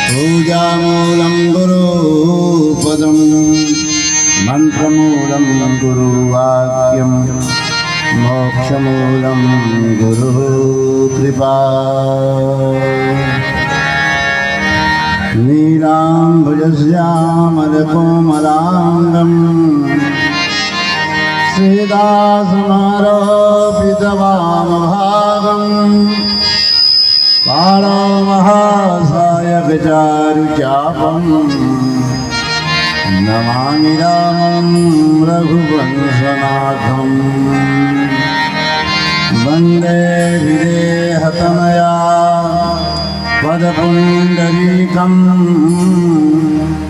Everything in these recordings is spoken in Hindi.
पूजामूलं गुरुपदं मन्त्रमूलं गुरुवाक्यं मोक्षमूलं गुरुकृपा। नीलाम्बुजश्यामलकोमलाङ्गं श्रीदासमारोपितवामभागम् पाणमहासायकचारुचापं नमामि रामं रघुवंशनाथं। वन्दे विदेहतनया पदपुण्डरीकं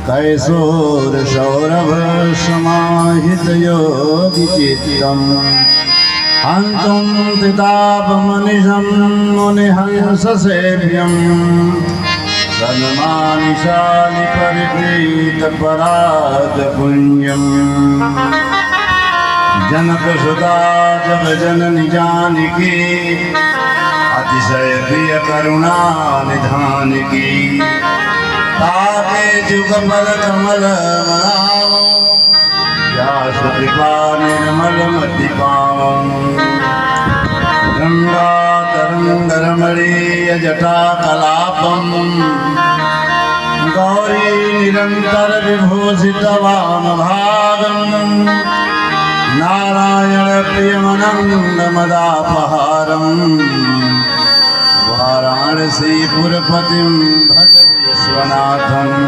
कैशोरसौरभसमाहितयोगिचित्तम् हन्तुं त्रितापमनिशं मुनिहंससेव्यं सन्मामि शालिपरिप्रीतपरागपुण्यं। जनकसुता जगजननि जानकी अतिशय प्रिय करुणानिधानकी। ताके जुगपद कमल मनामो व्यासकृपा निर्मलमतिपावम्। गङ्गातरङ्गरमणीयजटाकलापं गौरी निरन्तरविभूषितवामभागम्। नारायणप्रियमनन्दमदापहारम् वाराणसीपुरपतिं भज विश्वनाथम्।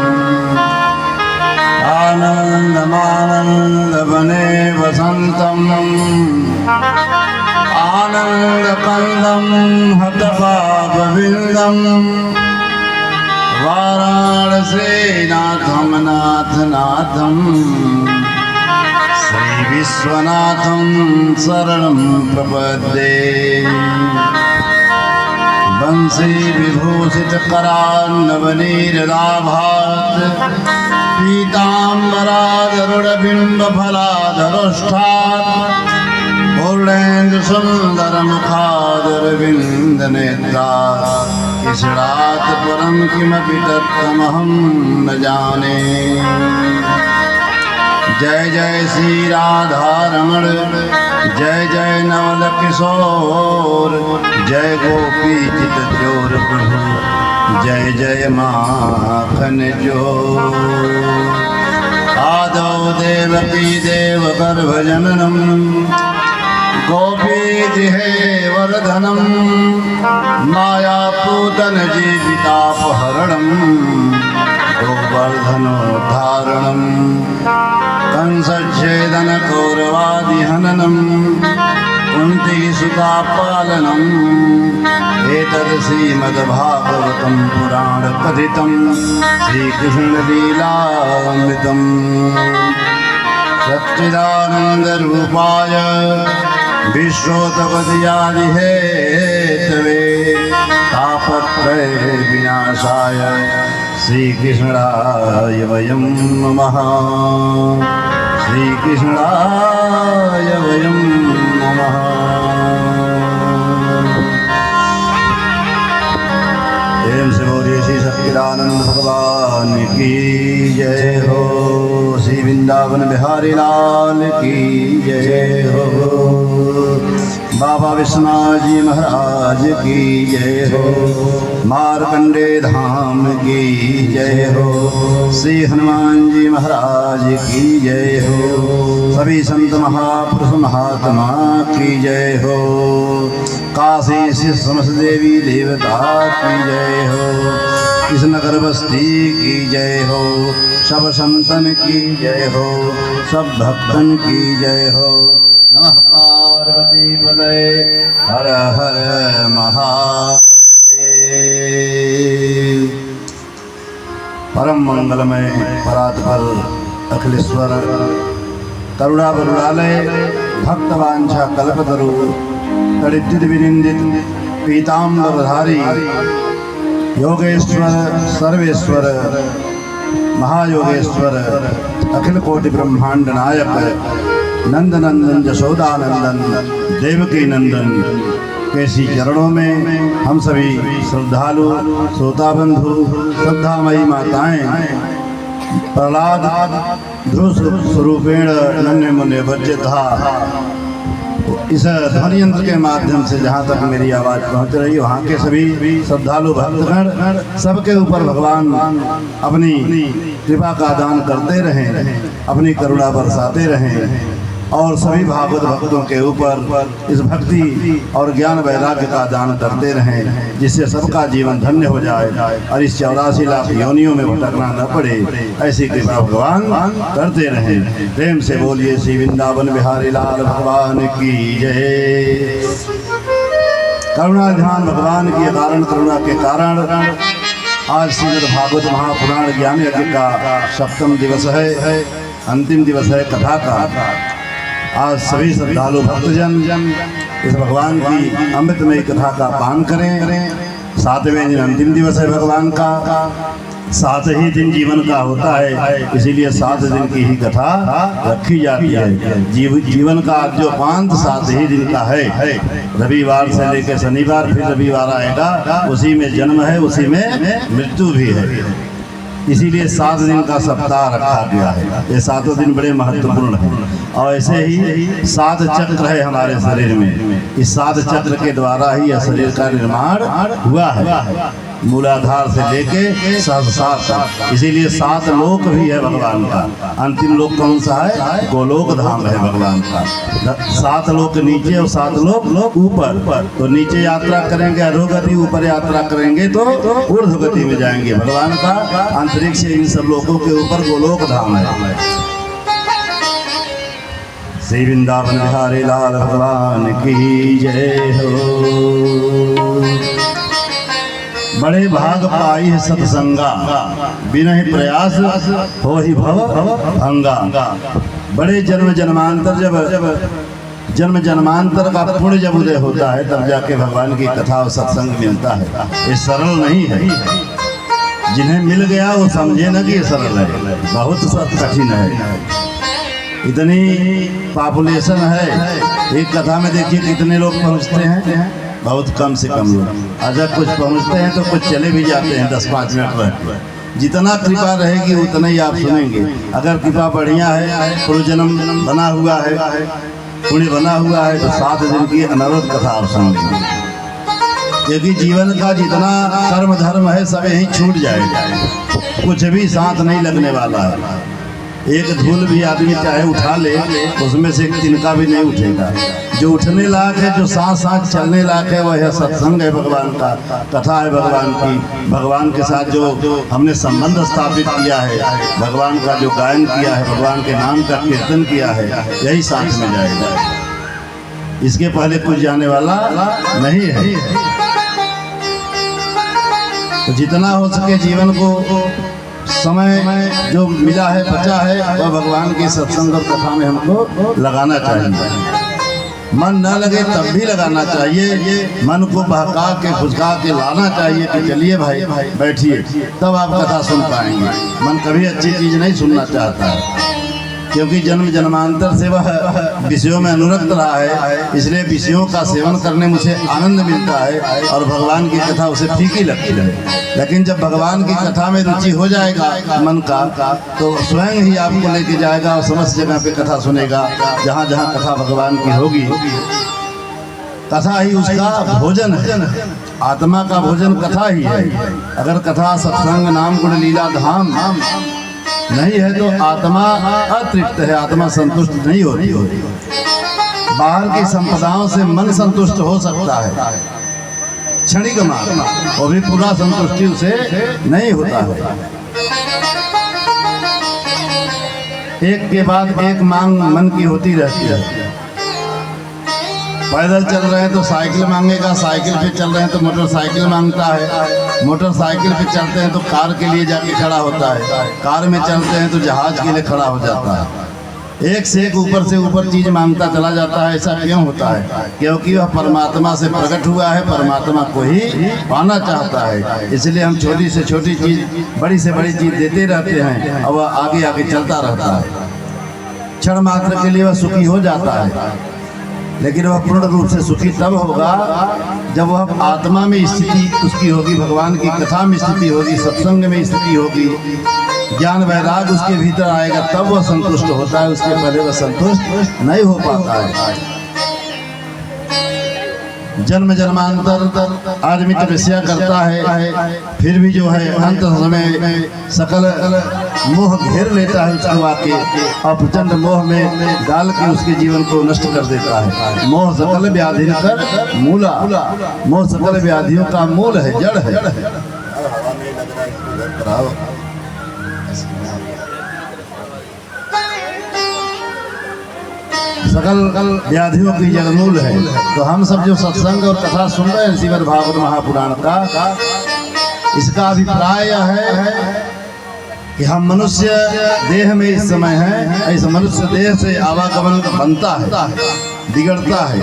आनन्दमानन्दवने वसन्तम् आनन्दकन्दं हतपापविन्दं वाराणसीनाथं नाथनाथं श्रीविश्वनाथं शरणं प्रपद्ये। वंशीविभूषितकरान्नवनीरदाभात् पीताम्बरादरुणबिम्बफलाधरोष्ठात् पूर्णेन्दुसुन्दरमुखादरविन्दनेत्रात् किशरात् परं किमपि तत्त्वमहं न जाने। जय जय श्री राधारमण जय जय नवल किशोर जय गोपी चित चोर प्रभु जय जय माखन चोर। आदौ देवकी देवगर्भजननं गोपीतिहे वरधनं मायापूतनजीवितापहरणं गोवर्धनोद्धारणं कंसच्छेदनकौरवादिहननं कुन्तीसुतापालनम्। एतद् श्रीमद्भागवतं पुराणकथितं श्रीकृष्णलीलामृतम्। सच्चिदानन्दरूपाय विश्वोत्पत्त्यादिहेतवे तापत्रयविनाशाय श्रीकृष्णाय वयं नमः। श्रीकृष्णाय वयं नमः। प्रेम से बोलिए श्री सच्चिदानंद भगवान की जय हो। श्री वृंदावन बिहारी लाल की जय हो। बाबा विश्वनाथ जी महाराज की जय हो। मार्कंडे धाम की जय हो। श्री हनुमान जी महाराज की जय हो। सभी संत महापुरुष महात्मा की जय हो। काशी समस्त देवी देवता की जय हो। इस नगर बस्ती की जय हो। सब संतन की जय हो। सब भक्तन की जय हो। नमः पार्वती पतये हर हर महादेव। परम मंगलमय परात्पर अखिलेश्वर करुणावरुणालय भक्तवांछा कल्पतरु तड़िद्युत विनिंदित पीताम्बरधारी योगेश्वर सर्वेश्वर महायोगेश्वर अखिल कोटि ब्रह्मांड नायक नंदनंदन जशोदानंदन देवकी नंदन कैसी चरणों में हम सभी श्रद्धालु श्रोता बंधु श्रद्धामयी माताएं प्रहलाद ध्रुव स्वरूपेण नन्हे मुन्ने बज्जता इस ध्वनि यंत्र के माध्यम से जहाँ तक मेरी आवाज़ पहुँच रही वहाँ के सभी श्रद्धालु भक्तगण सबके ऊपर भगवान अपनी कृपा का दान करते रहें, अपनी करुणा बरसाते रहें और सभी भागवत भक्तों के ऊपर इस भक्ति और ज्ञान वैराग्य का दान करते रहें, जिससे सबका जीवन धन्य हो जाए और इस 84 लाख योनियों में भटकना न पड़े। ऐसी कृपा भगवान करते रहें। प्रेम से बोलिए श्री वृंदावन बिहारी लाल भगवान की जय। करुणा ध्यान भगवान के कारण करुणा के कारण आज श्रीमद् भागवत महापुराण ज्ञान यज्ञ का 7वां दिवस है, अंतिम दिवस है कथा का। आज सभी श्रद्धालु भक्तजन इस भगवान की अमृतमयी कथा का पान करें। 7वें दिन अंतिम दिवस है भगवान का। 7 ही दिन जीवन का होता है, इसीलिए 7 दिन की ही कथा रखी जाती है। जीवन का जो पांत 7 ही दिन का है। रविवार से लेकर शनिवार फिर रविवार आएगा, उसी में जन्म है, उसी में मृत्यु भी है। इसीलिए 7 दिन का सप्ताह रखा गया है। ये 7 दिन बड़े महत्वपूर्ण हैं और ऐसे ही 7 चक्र है हमारे शरीर में। इस 7 चक्र के द्वारा ही यह शरीर का निर्माण हुआ है, मूलाधार से लेके सहस्रार तक। इसीलिए 7 लोक भी है भगवान का। अंतिम लोक कौन सा है? गोलोक धाम है भगवान का। 7 लोक नीचे और 7 लोक ऊपर। तो नीचे यात्रा करेंगे अधोगति, ऊपर यात्रा करेंगे तो ऊर्ध्वगति में जाएंगे। भगवान का अंतरिक्ष इन सब लोगों के ऊपर गोलोक धाम है। श्री वृंदावन बिहारी लाल भगवान की जय हो। बड़े भाग पाई है सत्संगा, बिना ही प्रयास हो ही भव भंगा। बड़े जन्म जन्मांतर का पुण्य जब उदय होता है तब जाके भगवान की कथा और सत्संग मिलता है। ये सरल नहीं है। जिन्हें मिल गया वो समझे ना कि ये सरल है, बहुत कठिन है। इतनी पॉपुलेशन है, एक कथा में देखिए कितने लोग पहुंचते हैं, बहुत कम से कम लोग। अगर कुछ पहुंचते हैं तो कुछ चले भी जाते हैं 10-5 मिनट रहते। जितना कृपा रहेगी उतना ही आप सुनेंगे। अगर कृपा बढ़िया है, पूर्वजन्म बना हुआ है, पुण्य बना हुआ है, तो 7 दिन की अनवरत कथा आप सुनेंगे। क्योंकि जीवन का जितना कर्म धर्म है सब यहीं छूट जाएगा, कुछ भी साथ नहीं लगने वाला है। एक धूल भी आदमी चाहे उठा ले, उसमें से एक तिनका भी नहीं उठेगा। जो उठने लायक है, जो साथ साथ चलने लायक है, वह सत्संग है भगवान का, कथा है भगवान की। भगवान के साथ जो हमने संबंध स्थापित किया है, भगवान का जो गायन किया है, भगवान के नाम का कीर्तन किया है, यही साथ में जाएगा। इसके पहले कुछ जाने वाला नहीं है। तो जितना हो सके जीवन को समय जो मिला है, बचा है, वह भगवान की सत्संग और कथा में हमको लगाना चाहिए। मन न लगे तब भी लगाना चाहिए। मन को बहका के फुसका के लाना चाहिए कि चलिए भाई बैठिए, तब आप कथा सुन पाएंगे। मन कभी अच्छी चीज़ नहीं सुनना चाहता है, क्योंकि जन्म जन्मांतर से वह विषयों में अनुरक्त रहा है। इसलिए विषयों का सेवन करने मुझे आनंद मिलता है और भगवान की कथा उसे फीकी लगती है। लेकिन जब भगवान की कथा में रुचि हो जाएगा मन का, तो स्वयं ही आपको लेके जाएगा और समस्त जगह पे कथा सुनेगा। जहाँ जहाँ कथा भगवान की होगी, कथा ही उसका भोजन है। आत्मा का भोजन कथा ही है। अगर कथा सत्संग नाम गुण लीला धाम नहीं है तो आत्मा अतृप्त है, आत्मा संतुष्ट नहीं होती। बाहर की संपदाओं से मन संतुष्ट हो सकता है, क्षणिक मात्र, वो भी पूरा संतुष्टि उसे नहीं होता है। एक के बाद एक मांग मन की होती रहती है। पैदल चल रहे हैं तो साइकिल मांगेगा, साइकिल पे चल रहे हैं तो मोटरसाइकिल मांगता है, मोटरसाइकिल पे चलते हैं तो कार के लिए जाके खड़ा होता है, कार में चलते हैं तो जहाज के लिए खड़ा हो जाता है। एक से एक ऊपर से ऊपर चीज मांगता चला जाता है। ऐसा क्यों होता है? क्योंकि वह परमात्मा से प्रकट हुआ है, परमात्मा को ही पाना चाहता है। इसलिए हम छोटी से छोटी चीज, बड़ी से बड़ी चीज देते रहते हैं और वह आगे आगे चलता रहता है। क्षण मात्र के लिए वह सुखी हो जाता है। लेकिन वह पूर्ण रूप से सुखी तब होगा जब वह आत्मा में स्थिति उसकी होगी, भगवान की कथा में स्थिति होगी, सत्संग में स्थिति होगी, ज्ञान वैराग उसके भीतर आएगा, तब वह संतुष्ट होता है। उसके पहले वह संतुष्ट नहीं हो पाता है। जन्म जन्मांतर आदमी तपस्या करता है, फिर भी जो है अंत समय सकल मोह घेर लेता है उसको आके, और प्रचंड मोह में डाल के उसके जीवन को नष्ट कर देता है। मोह सकल व्याधि कर मूला, मोह सकल व्याधियों का मूल है, जड़ है। सकल व्याधियों की जड़मूल है। तो हम सब जो सत्संग और कथा सुन रहे हैं श्रीमद् भागवत महापुराण का, इसका अभिप्राय यह है कि हम मनुष्य देह में इस समय हैं, ऐसे मनुष्य देह से आवागमन बनता है, बिगड़ता है।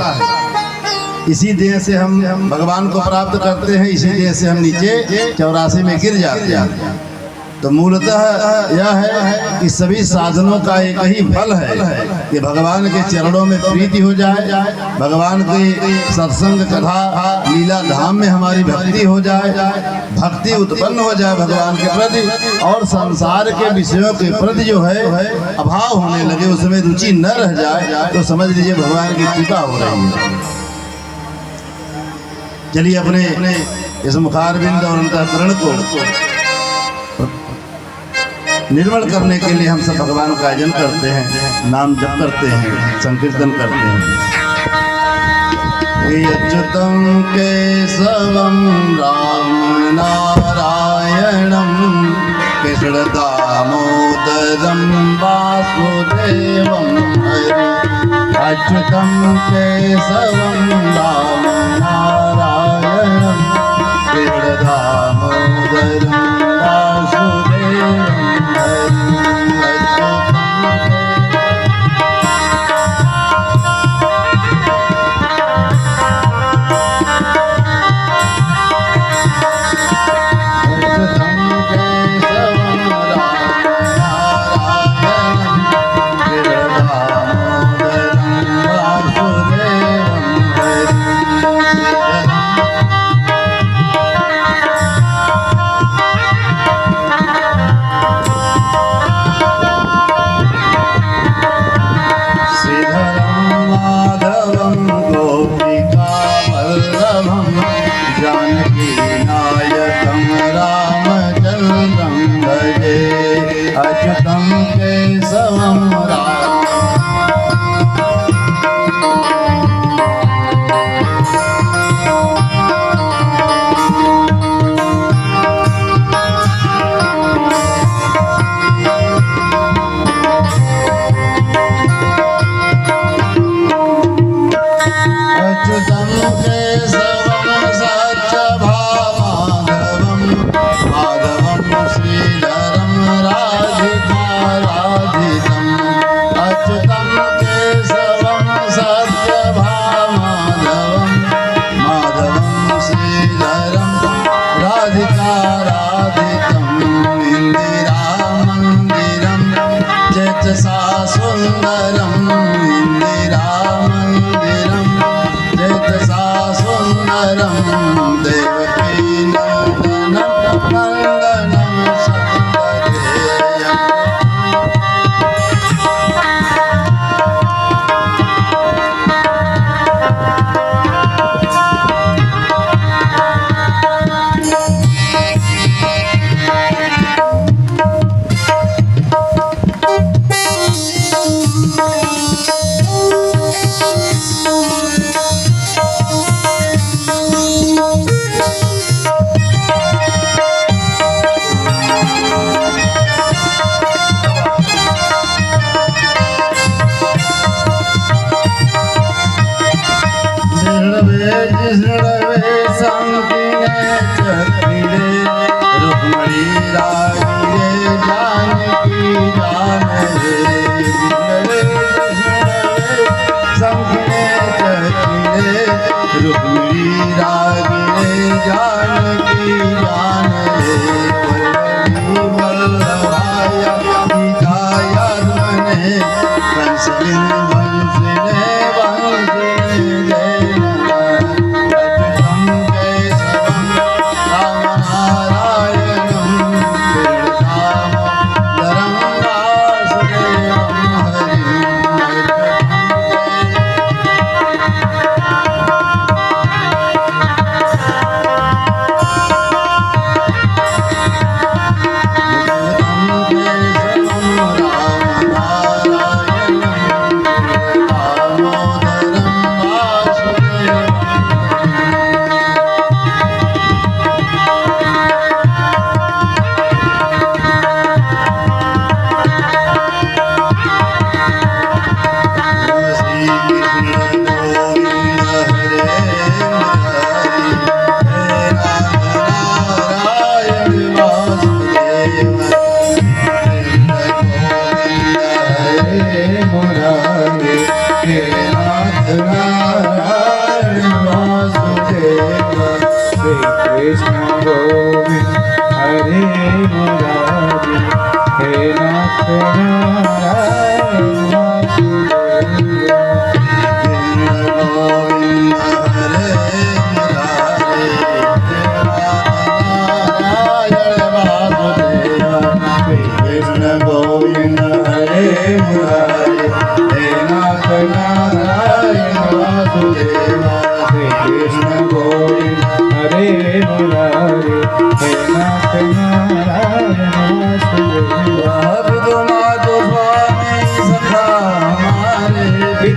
इसी देह से हम भगवान को प्राप्त करते हैं, इसी देह से हम नीचे 84 में गिर जाते हैं। तो मूलतः यह है कि सभी साधनों का एक ही फल है कि भगवान के चरणों में प्रीति हो जाए, भगवान के सत्संग कथा लीला धाम में हमारी भक्ति हो जाए, भक्ति उत्पन्न हो जाए भगवान के प्रति, और संसार के विषयों के प्रति जो है अभाव होने लगे, उसमें रुचि न रह जाए, तो समझ लीजिए भगवान की कृपा हो रही है। चलिए अपने इस मुखारविंद और अंतःकरण को निर्मल करने के लिए हम सब भगवान का आयोजन करते हैं, नाम जप करते हैं, संकीर्तन करते हैं। अच्युतम केशवम राम नारायणम कृष्ण दामोदरम वासुदेवम हरि। अच्युतम केशवम राम नारायणम कृष्ण दामोदरम वासुदेवम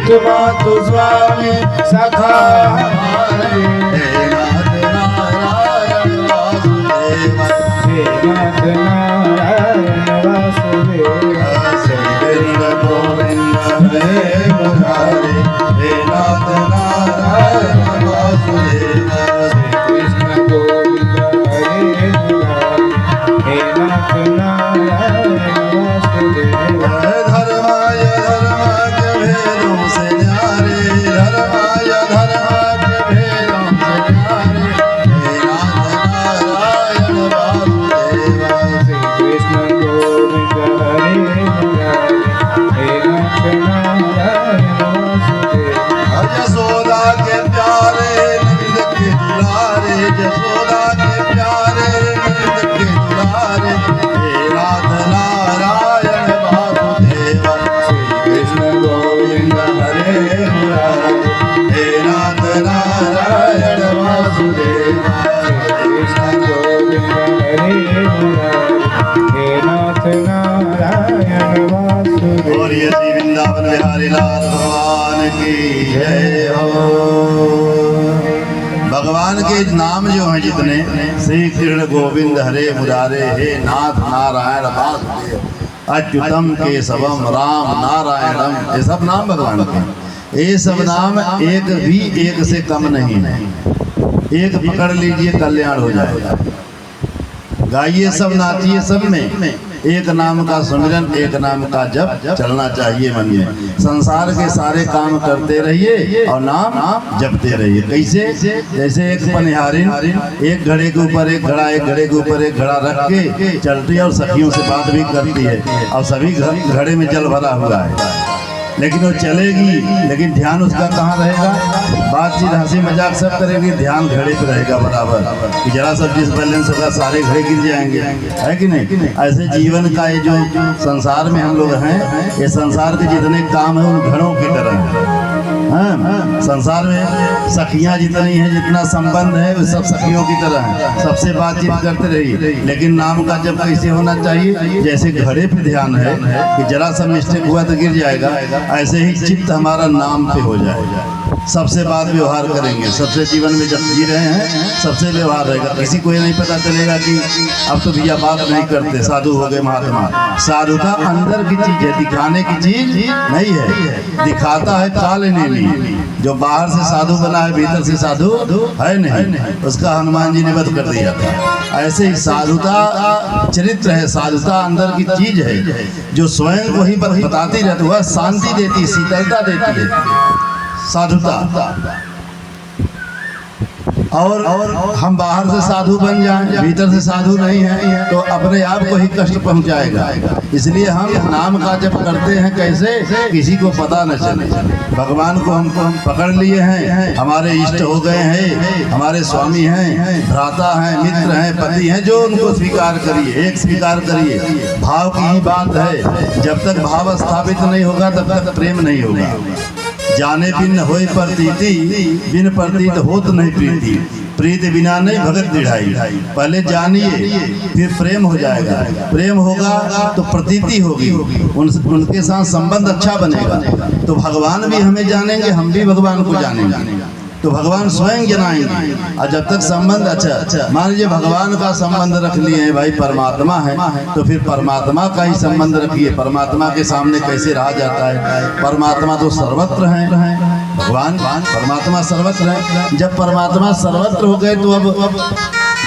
मातु स्वामी सखा हमारे। हे नाथ नारायण वासुदेव, हे नाथ नारायण वासुदेव, श्री गोविंद हरे मुरारे, हे नाथ नारायण वासुदेव, कृष्ण गोविंद हरे मुरारे, हे नाथ नारायण वासुदेव। धर्माय धर्माय भेदों से न्यारे, धर्माय धर्माय भेदों से न्यारे, हे नाथ नारायण वासुदेव, श्री कृष्ण गोविंद हरे मुरारे, हे नाथ नारायण वासुदेव। यशोदा के प्यारे नंद के दुलारे, यशोदा के प्यारे नंद के दुलारे, हे नाथ नारायण वासुदेव, श्री कृष्ण गोविंद हरे मुरारे, हे नाथ नारायण वासुदेव, कृष्ण गोविंद हरे मुरारे, हे नाथ नारायण वासुदेव। और ये श्री वृंदावन बिहारी लाल भगवान की जय हो। भगवान के नाम जो हैं जितने, श्री कृष्ण गोविंद हरे मुरारे, हे नाथ नारायण वासुदेव, अच्युतम केशवम राम नारायणम, ये सब नाम भगवान के। ये सब नाम एक भी एक से कम नहीं है। एक पकड़ लीजिए कल्याण हो जाएगा। गाइए सब, नाचिए सब में, एक नाम का सुमिरन, एक नाम का जप चलना चाहिए मन में। संसार के सारे काम करते रहिए और नाम जपते रहिए। कैसे? जैसे एक पनिहारिन एक घड़े के ऊपर एक घड़ा, एक घड़े के ऊपर एक घड़ा रख के चलती है और सखियों से बात भी करती है, और सभी घड़े में जल भरा हुआ है, लेकिन वो चलेगी, लेकिन ध्यान उसका कहाँ रहेगा? बातचीत हंसी मजाक सब करेगी, ध्यान घड़े पे रहेगा बराबर। कि जरा सब डिसबैलेंस होगा, सारे घड़े गिर जाएंगे, है कि नहीं? ऐसे जीवन का ये जो संसार में हम लोग हैं, ये संसार के जितने काम हैं उन घड़ों की तरह हैं। हाँ, संसार में सखियाँ जितनी हैं, जितना संबंध है, वो सब सखियों की तरह है। सबसे बातचीत करते रहिए, लेकिन नाम का जब कैसे होना चाहिए? जैसे घड़े पे ध्यान है कि जरा सा मिस्टेक हुआ तो गिर जाएगा, ऐसे ही चित्त हमारा नाम पे हो जाएगा। सबसे बात व्यवहार करेंगे, सबसे जीवन में जब जी रहे हैं सबसे व्यवहार रहेगा। किसी को ये नहीं पता चलेगा कि अब तो भैया बात नहीं करते, साधु हो गए महात्मा। साधुता अंदर की चीज है, दिखाने की चीज नहीं है। दिखाता है काल नेमी, जो बाहर से साधु बना है भीतर से साधु है नहीं, उसका हनुमान जी ने वध कर दिया था। ऐसे ही साधुता चरित्र है, साधुता अंदर की चीज है, जो स्वयं को ही बताती रहती है, शांति देती है, शीतलता देती है साधुता। और हम बाहर से साधु बन जाएं, भीतर से साधु नहीं है, तो अपने आप को ही कष्ट पहुंचाएगा। इसलिए हम नाम का जप करते हैं कैसे? किसी को पता न चले। भगवान को हम पकड़ लिए हैं, हमारे इष्ट हो गए हैं, हमारे स्वामी हैं, भ्राता हैं, मित्र हैं, पति हैं, जो उनको स्वीकार करिए, एक स्वीकार करिए। भाव की ही बात है, जब तक भाव स्थापित नहीं होगा तब तक प्रेम नहीं होगा। जाने बिन होय प्रतीति, बिन प्रतीत होत नहीं प्रीति, प्रीति बिना नहीं भगत दिढ़ाई। पहले जानिए फिर प्रेम हो जाएगा, प्रेम होगा तो प्रतीति होगी, उनके साथ संबंध अच्छा बनेगा, तो भगवान भी हमें जानेंगे, हम भी भगवान को जानेंगे, तो भगवान स्वयं जनाएंगे। और जब तक संबंध अच्छा, मान लीजिए भगवान का संबंध रख लिए हैं, भाई परमात्मा है, तो फिर परमात्मा का ही संबंध रखिए। परमात्मा के सामने कैसे रहा जाता है? परमात्मा तो सर्वत्र है, भगवान परमात्मा सर्वत्र है। जब परमात्मा सर्वत्र हो गए तो अब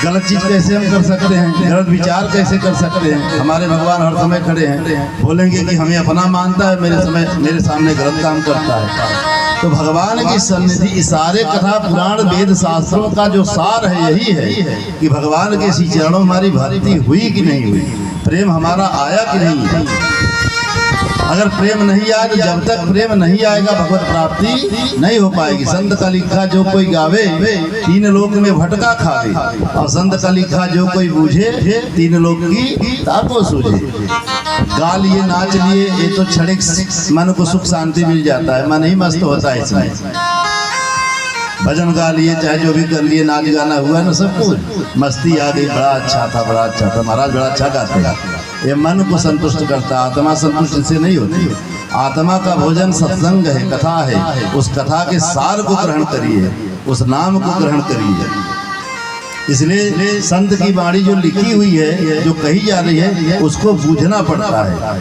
गलत चीज कैसे हम कर सकते हैं? गलत विचार कैसे कर सकते हैं? हमारे भगवान हर समय खड़े हैं, बोलेंगे कि हमें अपना मानता है, मेरे सामने गलत काम करता है। तो भगवान की सन्निधि, सारे कथा पुराण वेद शास्त्रों का जो सार है यही है कि भगवान के श्री चरणों हमारी भक्ति हुई कि नहीं हुई, प्रेम हमारा आया कि नहीं। अगर प्रेम नहीं आए तो जब तक प्रेम नहीं आएगा भगवत प्राप्ति नहीं हो पाएगी। संत का लिखा जो कोई गावे, तीन लोक में भटका खावे, और संत का लिखा जो कोई बूझे, तीन लोक की ताको सूझे। गा लिए, नाच लिए, ये तो क्षणिक मन को सुख शांति मिल जाता है, मन ही मस्त होता है इसमें। भजन गा लिए, चाहे जो भी कर लिए, नाच गाना हुआ ना, सब कुछ मस्ती आ गई, बड़ा अच्छा था, बड़ा अच्छा था, महाराज बड़ा अच्छा गाते हैं। ये मन को संतुष्ट करता, आत्मा संतुष्ट इससे नहीं होती। आत्मा का भोजन सत्संग है, कथा है, उस कथा के सार को ग्रहण करिए, उस नाम को ग्रहण करिए। इसलिए संत की वाणी जो लिखी हुई है, जो कही जा रही है, उसको बूझना पड़ता है।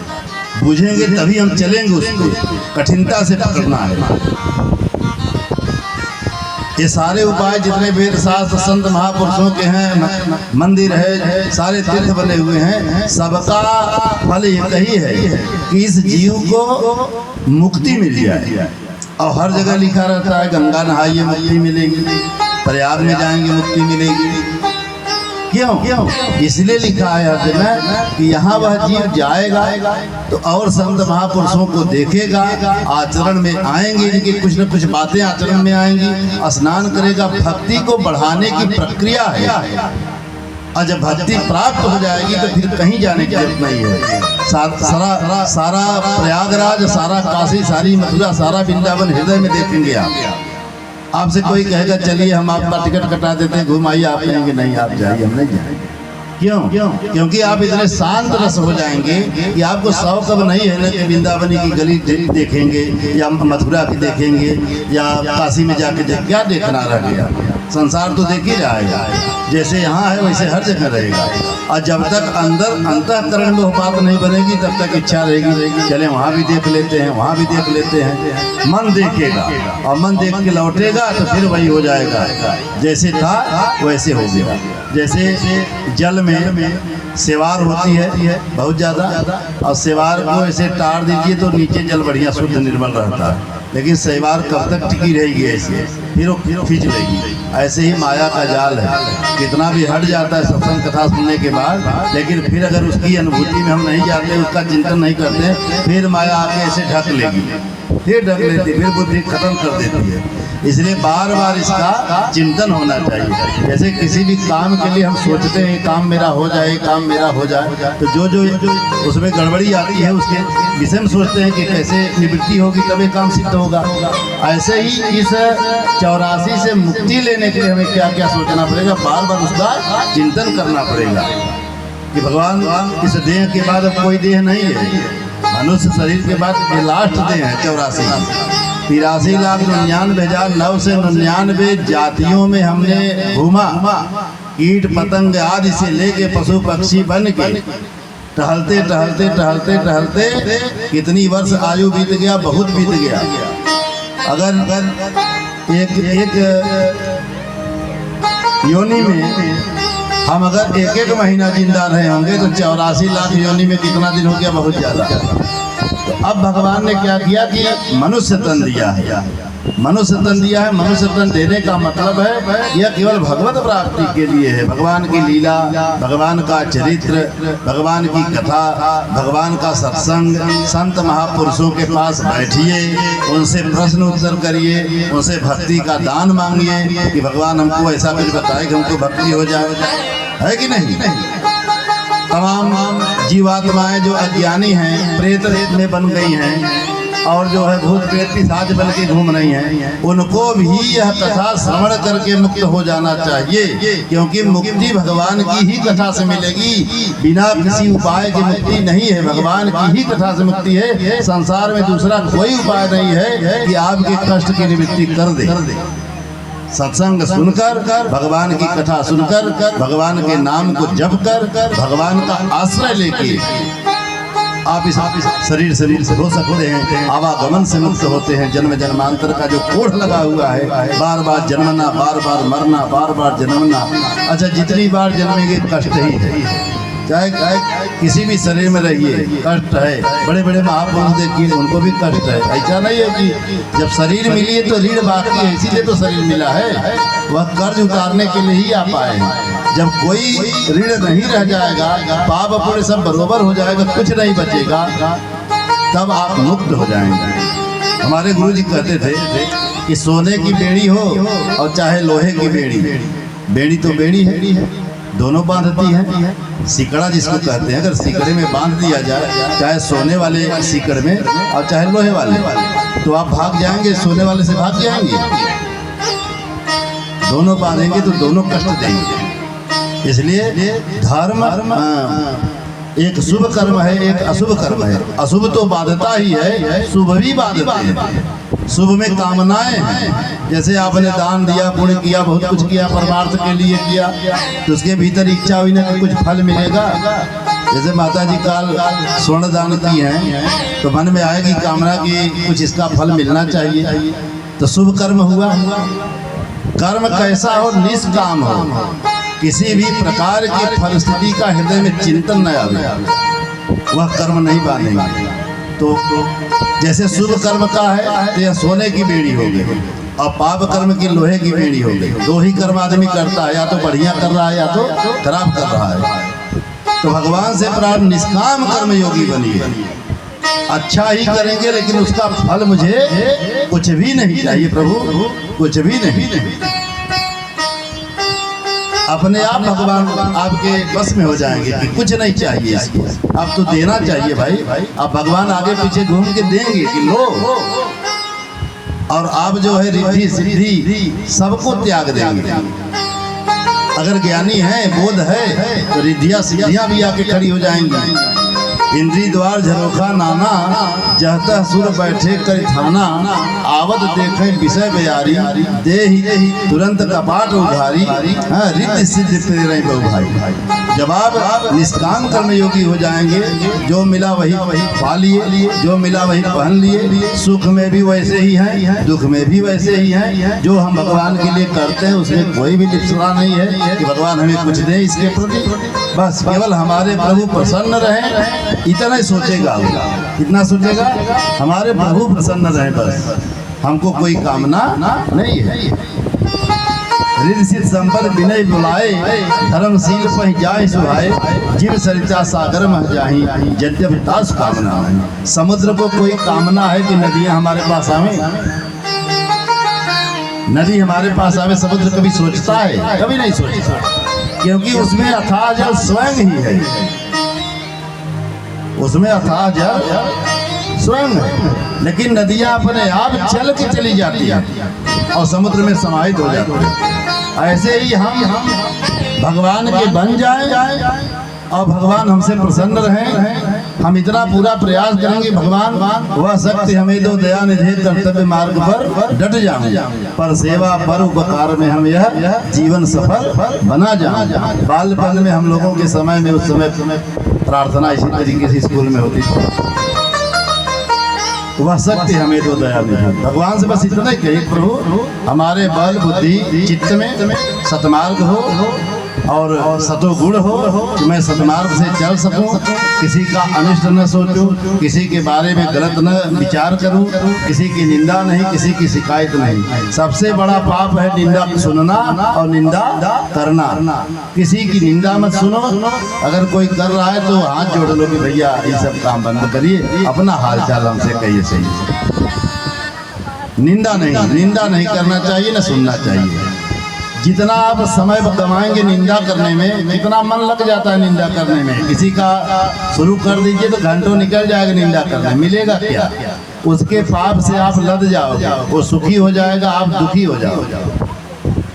बूझेंगे तभी हम चलेंगे, उसको कठिनता से पकड़ना है। ये सारे उपाय जितने वेद शास्त्र संत महापुरुषों के हैं, मंदिर है, सारे तीर्थ बने हुए हैं, सबका फल यही है कि इस जीव को मुक्ति मिल जाए। और हर जगह लिखा रहता है गंगा नहाइए मुक्ति मिलेगी, प्रयाग में जाएंगे मुक्ति मिलेगी। क्यों? इसलिए लिखा है हर जगह कि यहाँ वह जीव जाएगा तो और संत महापुरुषों को देखेगा, आचरण में आएंगे, इनकी कुछ न कुछ बातें आचरण में आएंगी, स्नान करेगा। भक्ति को बढ़ाने की प्रक्रिया है, और जब भक्ति प्राप्त हो जाएगी तो फिर कहीं जाने की जरूरत नहीं है। सारा प्रयागराज, सारा काशी, सारी मथुरा, सारा वृंदावन हृदय में देखेंगे आप। आपसे कोई कहेगा चलिए हम आपका टिकट कटा देते हैं, घुमाइए, आप कहेंगे नहीं आप जाइए, हम नहीं जाएंगे। क्यों? क्योंकि आप इतने शांत रस हो जाएंगे कि आपको शौक अब नहीं है ना कि वृंदावनी की गली देखेंगे या मथुरा की देखेंगे या काशी में जाके क्या देखना रह गया। संसार तो देख ही जाएगा, जैसे यहाँ है वैसे हर जगह रहेगा। और जब तक अंदर अंतःकरण में वो बात नहीं बनेगी तब तक इच्छा रहेगी चले वहाँ भी देख लेते हैं, वहाँ भी देख लेते हैं। मन देखेगा और मन देख के लौटेगा तो फिर वही हो जाएगा, जैसे था वैसे हो गया। जैसे जल में सेवार होती है बहुत ज़्यादा, और सेवार को ऐसे टार दीजिए तो नीचे जल बढ़िया शुद्ध निर्मल रहता है, लेकिन सेवार कब तक टिकी रहेगी ऐसे, फिर वो खींच लेगी। ऐसे ही माया का जाल है, कितना भी हट जाता है सत्संग कथा सुनने के बाद, लेकिन फिर अगर उसकी अनुभूति में हम नहीं जाते, उसका चिंतन नहीं करते, फिर माया आके ऐसे ढक लेगी, फिर ढक लेती, फिर बुद्धि खत्म कर देती है। इसलिए बार बार इसका चिंतन होना चाहिए। जैसे किसी भी काम के लिए हम सोचते हैं काम मेरा हो जाए, काम मेरा हो जाए, तो जो उसमें गड़बड़ी आती है उसके विषय में सोचते हैं कि कैसे निवृत्ति होगी तब ये काम सिद्ध होगा। ऐसे ही इस 84 से मुक्ति लेने के लिए हमें क्या क्या सोचना पड़ेगा, बार बार उसका चिंतन करना पड़ेगा कि भगवान इस देह के बाद अब कोई देह नहीं है, मनुष्य शरीर के बाद ये लास्ट देह है 84। 83,99,999 से 99 जातियों में हमने घूमा, कीट पतंग आदि से लेके पशु पक्षी बन के टहलते टहलते टहलते टहलते कितनी वर्ष आयु बीत गया, बहुत बीत गया। अगर एक योनि में हम अगर एक महीना जिंदा रहे होंगे तो 84 लाख योनि में कितना दिन हो गया, बहुत ज़्यादा। अब भगवान ने क्या किया कि मनुष्य तन दिया है, मनुष्य तन दिया है। मनुष्य तन देने का मतलब है यह केवल भगवत प्राप्ति के लिए है। भगवान की लीला, भगवान का चरित्र, भगवान की कथा, भगवान का सत्संग, संत महापुरुषों के पास बैठिए, उनसे प्रश्न उत्तर करिए, उनसे भक्ति का दान मांगिए कि भगवान हमको ऐसा कुछ बताए कि हमको भक्ति हो जाए, है कि नहीं? तमाम जीवात्माएं जो अज्ञानी हैं, प्रेत में बन गई हैं और जो है भूत प्रेत पिशाच बन के घूम रही हैं, उनको भी यह कथा श्रवण करके मुक्त हो जाना चाहिए, क्योंकि मुक्ति भगवान की ही कथा से मिलेगी। बिना किसी उपाय की मुक्ति नहीं है, भगवान की ही कथा से मुक्ति है। संसार में दूसरा कोई उपाय नहीं है कि आपके कष्ट की निवृत्ति कर दे। सत्संग सुनकर, भगवान की कथा सुनकर, भगवान के नाम को जप कर, भगवान का आश्रय लेके आप इस शरीर से हो सकते हैं, आवागमन से मुक्त होते हैं। जन्म जन्मांतर का जो कोढ़ लगा हुआ है, बार बार जन्मना, बार बार मरना, बार बार जन्मना, अच्छा जितनी बार जन्मेंगे कष्ट ही है। चाहे किसी भी शरीर में रहिए कष्ट है। बड़े बड़े महापुरुष देखिए उनको भी कष्ट है। ऐसा नहीं है कि जब शरीर मिली है तो ऋण बाकी है, इसीलिए तो शरीर मिला है। वह कर्ज उतारने के लिए ही आप आए हैं। जब कोई ऋण नहीं रह जाएगा, पाप पुण्य सब बरोबर हो जाएगा, कुछ नहीं बचेगा, तब आप मुक्त हो जाएंगे। हमारे गुरु जी कहते थे कि सोने की बेड़ी हो और चाहे लोहे की बेड़ी, बेड़ी तो बेड़ी है, दोनों बांधती है। सिकड़ा जिसको कहते हैं, अगर सिकड़े में बांध दिया जाए, चाहे सोने वाले सिकड़ में और चाहे लोहे वाले, तो आप भाग जाएंगे, सोने वाले से भाग जाएंगे। दोनों बांधेंगे तो दोनों कष्ट देंगे। इसलिए धर्म एक शुभ कर्म है, एक अशुभ कर्म है। अशुभ तो बाधता ही है, शुभ भी बाधता है। शुभ में कामनाएं हैं, जैसे आपने दान दिया, पुण्य किया, बहुत कुछ किया, परमार्थ के लिए किया, तो उसके भीतर इच्छा हुई ना कि कुछ फल मिलेगा। जैसे माता जी काल स्वर्ण दान की हैं, तो मन में आएगी कामना कि कुछ इसका फल मिलना चाहिए, तो शुभ कर्म हुआ। कर्म कैसा हो? निष्काम हो, किसी भी प्रकार की परिस्थिति का हृदय में चिंतन न आवे, वह कर्म नहीं बांधेंगे। तो जैसे शुभ कर्म का है तो यह सोने की बेड़ी हो गई, और पाप कर्म की लोहे की बेड़ी हो गई। दो ही कर्म आदमी करता है, या तो बढ़िया कर रहा है या तो खराब कर रहा है। तो भगवान से प्राप्त निष्काम कर्म योगी बनिए। अच्छा ही करेंगे, लेकिन उसका फल मुझे कुछ भी नहीं चाहिए प्रभु, कुछ भी नहीं। अपने आप भगवान आपके बस में हो जाएंगे कि कुछ नहीं चाहिए इसको, अब तो देना चाहिए भाई। अब भगवान आगे पीछे घूम के देंगे कि लो, और आप जो है रिद्धि सिद्धि सबको त्याग देंगे। अगर ज्ञानी है, बोध है, तो रिद्धियां सिद्धियां भी आके खड़ी हो जाएंगी। इंद्री द्वार झरोखा नाना, जहता सुर बैठे कर थाना, आवत देखे विषय बयारी, दे ही तुरंत कपाट उघारी, रिद्धि सिद्धि प्रेरय बहु भाई। जब आप निष्काम कर्म योगी हो जाएंगे, जो मिला वही पा लिए, जो मिला वही पहन लिए, सुख में भी वैसे ही हैं, दुख में भी वैसे ही हैं। जो हम भगवान के लिए करते हैं उसमें कोई भी लिप्सना नहीं है कि भगवान हमें कुछ दे इसके प्रति, बस केवल हमारे प्रभु प्रसन्न रहें, इतना ही सोचेगा। इतना सोचेगा हमारे प्रभु प्रसन्न रहे, बस हमको कोई कामना नहीं है। रिद्धि सिद्धि संपद विनय बुलाए, धर्मशील पहि जाय सुहाए, जीव सरिता सागर मह जाहि, यद्यपि दास कामना है। समुद्र को कोई कामना है कि नदियां हमारे पास आवे? नदी हमारे पास आवे समुद्र कभी सोचता है? कभी नहीं सोचता, क्योंकि उसमें अथाह जल स्वयं ही है, उसमें अथाह जल स्वयं है। लेकिन नदियां अपने आप चल के चली जाती हैं और समुद्र में समाहित हो जाती हैं। ऐसे ही हम भगवान के बन जाएं और भगवान हमसे प्रसन्न रहें। हम इतना पूरा प्रयास करेंगे भगवान वह शक्ति हमें दो, दया निधे कर्तव्य मार्ग पर डट जाएं, पर सेवा पर उपकार में हम यह जीवन सफल बना जाएं। बालपन में हम लोगों के समय में, उस समय प्रार्थना इसी तरीके से स्कूल में होती थी, वह शक्ति हमें दो, दया निधे। भगवान से बस इतना ही कहिए, प्रभु हमारे बल बुद्धि चित्त में सतमार्ग हो और सतोगुण हो कि मैं सतमार्ग से चल सकूं, किसी का अनिष्ट न सोचूं, किसी के बारे में गलत न विचार करूं, किसी की निंदा नहीं, किसी की शिकायत नहीं। सबसे बड़ा पाप है निंदा सुनना और निंदा करना। किसी की निंदा मत सुनो, अगर कोई कर रहा है तो हाथ जोड़ लो कि भैया ये सब काम बंद करिए, अपना हाल चाल हमसे कहिए सही। निंदा नहीं करना चाहिए, न सुनना चाहिए। जितना आप समय गवाएंगे निंदा करने में, जितना मन लग जाता है निंदा करने में, किसी का शुरू कर दीजिए तो घंटों निकल जाएगा निंदा करने, मिलेगा क्या? उसके पाप से आप लद जाओगे, वो सुखी हो जाएगा, आप दुखी हो जाओगे।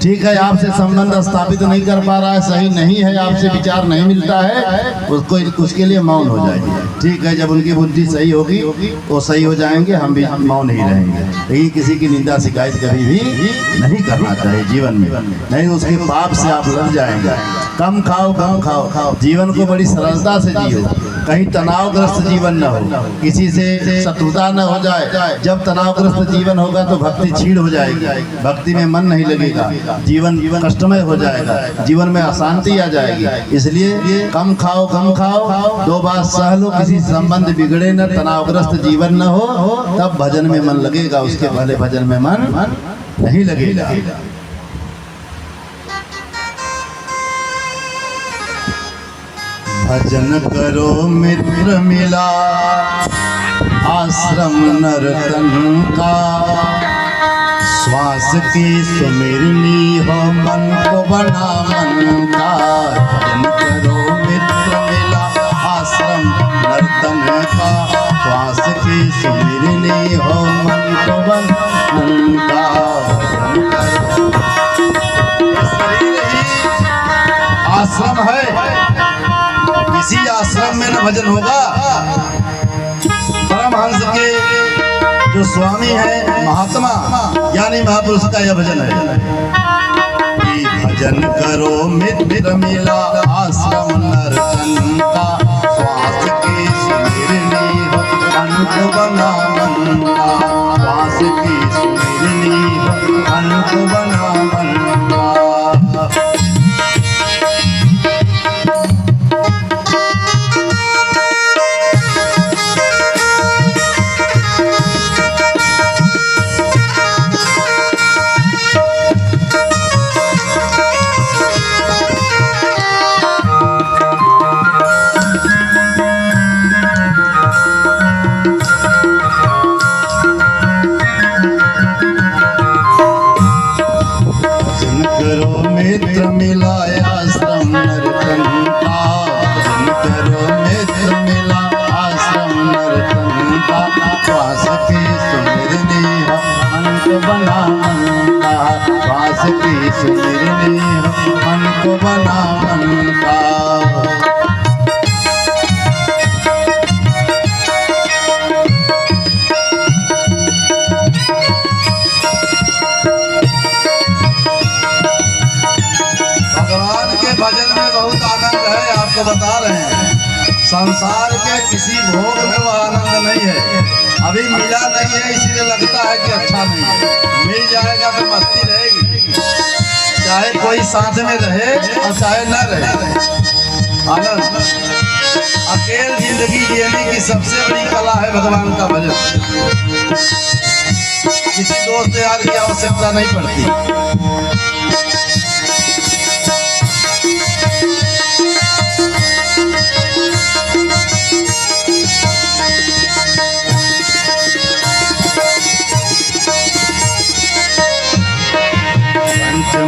ठीक है, आपसे संबंध स्थापित नहीं कर पा रहा है, सही नहीं है, आपसे विचार नहीं मिलता है, उसको उसके लिए मौन हो जाएगी। ठीक है, जब उनकी बुद्धि सही होगी वो सही हो जाएंगे, हम भी मौन ही रहेंगे। लेकिन किसी की निंदा शिकायत कभी भी नहीं करना चाहिए जीवन में, नहीं उसके पाप से आप लड़ जाएंगे। कम खाओ, जीवन को बड़ी सरलता से जियो, कहीं तनावग्रस्त जीवन न हो, किसी से शत्रुता न हो जाए। जब तनावग्रस्त जीवन होगा तो भक्ति छीड़ हो जाएगी, भक्ति में मन नहीं लगेगा, जीवन कष्टमय हो जाएगा, जीवन में अशांति आ जाएगी। इसलिए कम खाओ, 2 बार सह लो, किसी संबंध बिगड़े न, तनावग्रस्त जीवन न हो, तब भजन में मन लगेगा, उसके पहले भजन में मन नहीं लगेगा। भजन करो मित्र मिला, आश्रम नर्तन का, श्वास की सुमिरनी हो, मन को बना मन का। भजन करो मित्र मिला, आश्रम नर्तन का, श्वास की सुमिरनी हो, मन को बना मन का। भजन करो किसी आश्रम में न भजन होगा। परमहंस के जो स्वामी है महात्मा ज्ञानी महापुरुष का यह भजन है कि भजन करो मित्र मिला आश्रम नरतन का, श्वास की सुमिरनी हो अंत बना मन का, श्वास की सुमिरनी हो अंत बना मन का। मित्र मिलाया आश्रम नरतन का, भजन करो मित्र मिला आश्रम नरतन का, श्वास की सुमिरनी हो मन को बना मन का, श्वास की सुमिरनी हो मन को बना मन का। भजन में बहुत आनंद है, आपको बता रहे हैं। संसार के किसी भोग में वह आनंद नहीं है, अभी मिला नहीं है इसीलिए लगता है कि अच्छा नहीं है। मिल जाएगा तो मस्ती रहेगी, चाहे कोई साथ में रहे और चाहे न रहे। आनंद अकेले जिंदगी जीने की सबसे बड़ी कला है भगवान का भजन। किसी दोस्त यार की आवश्यकता नहीं पड़ती।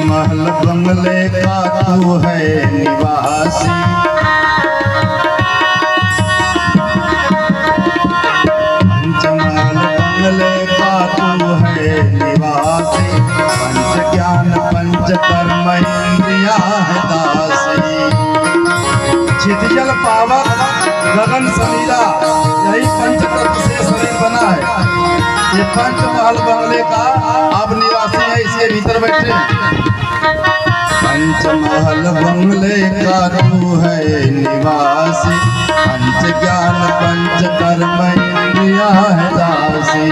महल बंगले का तू है निवासी, पंचमहल बंगले का तू है निवासी, पंच ज्ञान पंच कर्म इंद्रिया है दासी। क्षितिजल पावक गगन समीरा यही पंच तत्व से शरीर बना है। ये पंचमहल बंगले का आप निवासी है, इसके भीतर बैठे हैं। पंचमहल बंगले का तू है निवासी, पंच ज्ञान पंच कर्म इंद्रिया है दासी।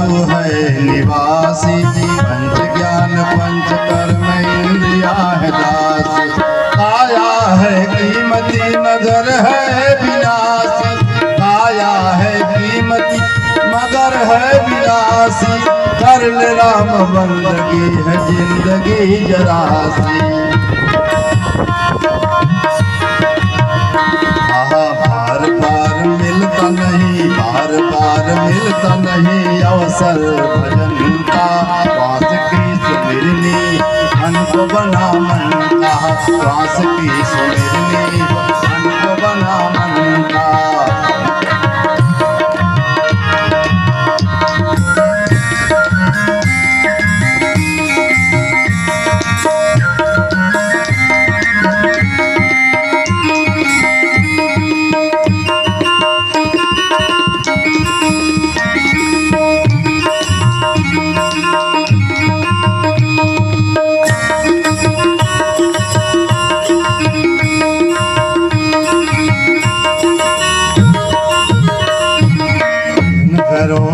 तू है निवासी, पंच ज्ञान पंच कर्म इंद्रिया है दासी। काया है कीमती मगर है विनाशी, काया है कीमती मगर है विनाशी, कर ले राम बंदगी है जिंदगी जरासी। बार बार मिलता नहीं, बार बार मिलता नहीं अवसर भजन का, श्वास की सुमिरनी मन को बना मन का, श्वास की सुमिरनी मन को बना मन का।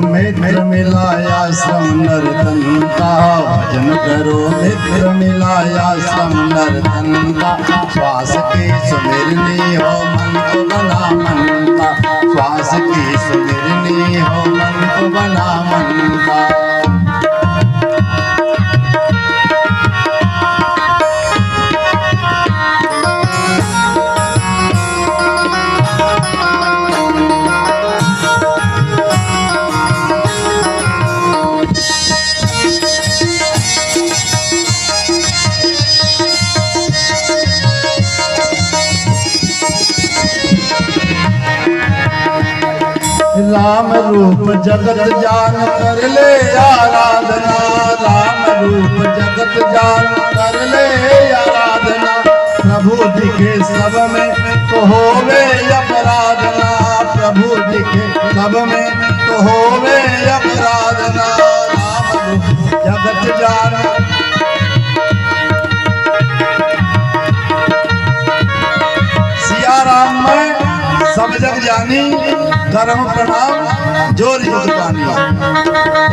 मित्र मिलाया श्रम नरतन का, भजन करो मित्र मिलाया श्रम नरतन का, श्वास की सुमिरनी हो मन को बना मन का, श्वास की सुमिरनी हो मन को बना मन का। राम रूप जगत जान कर ले आराधना, राम रूप जगत जान कर ले आराधना। प्रभु दिखे सब में तो होवे अपराधना, प्रभु दिखे सब में तो होवे अपराधना। राम रूप जगत जान सिया राम में सब जग जानी, करम प्रणाम जोर जोर पानी।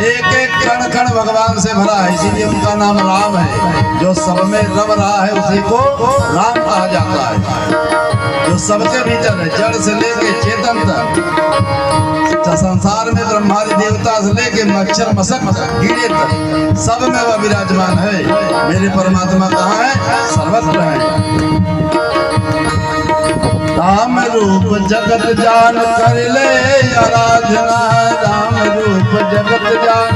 एक एक कण कण भगवान से भरा है, इसीलिए उनका नाम राम है। जो सब में रम रहा है उसी को राम कहा जाता है। जो सबके भीतर है, जड़ से लेके चेतन तक, संसार में ब्रह्मादि देवता से लेके मच्छर मसक कीड़े तक, सब में वह विराजमान है। मेरे परमात्मा कहाँ है? सर्वत्र है। राम रूप जगत जान कर ले आराधना, राम रूप जगत जान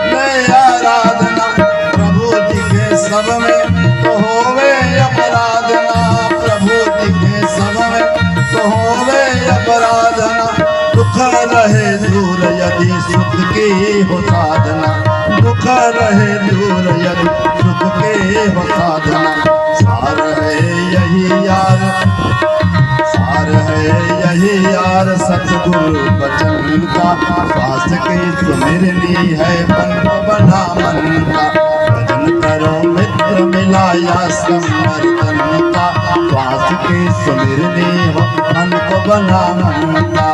ले आराधना। प्रभु दिखे सब में तो होवे अपराधना, प्रभु दिखे सब में तो होवे अपराधना। दुख रहे दूर यदि सुख की हो साधना, दुख रहे दूर यदि सुख के हो साधना। सार है यही यार, सार है यही यार सतगुरु बचन का। श्वास की सुमिरनी है मन को बना मन का। भजन करो मित्र मिलाया समर्दन का। श्वास की सुमिरनी हो मन को बना मन का।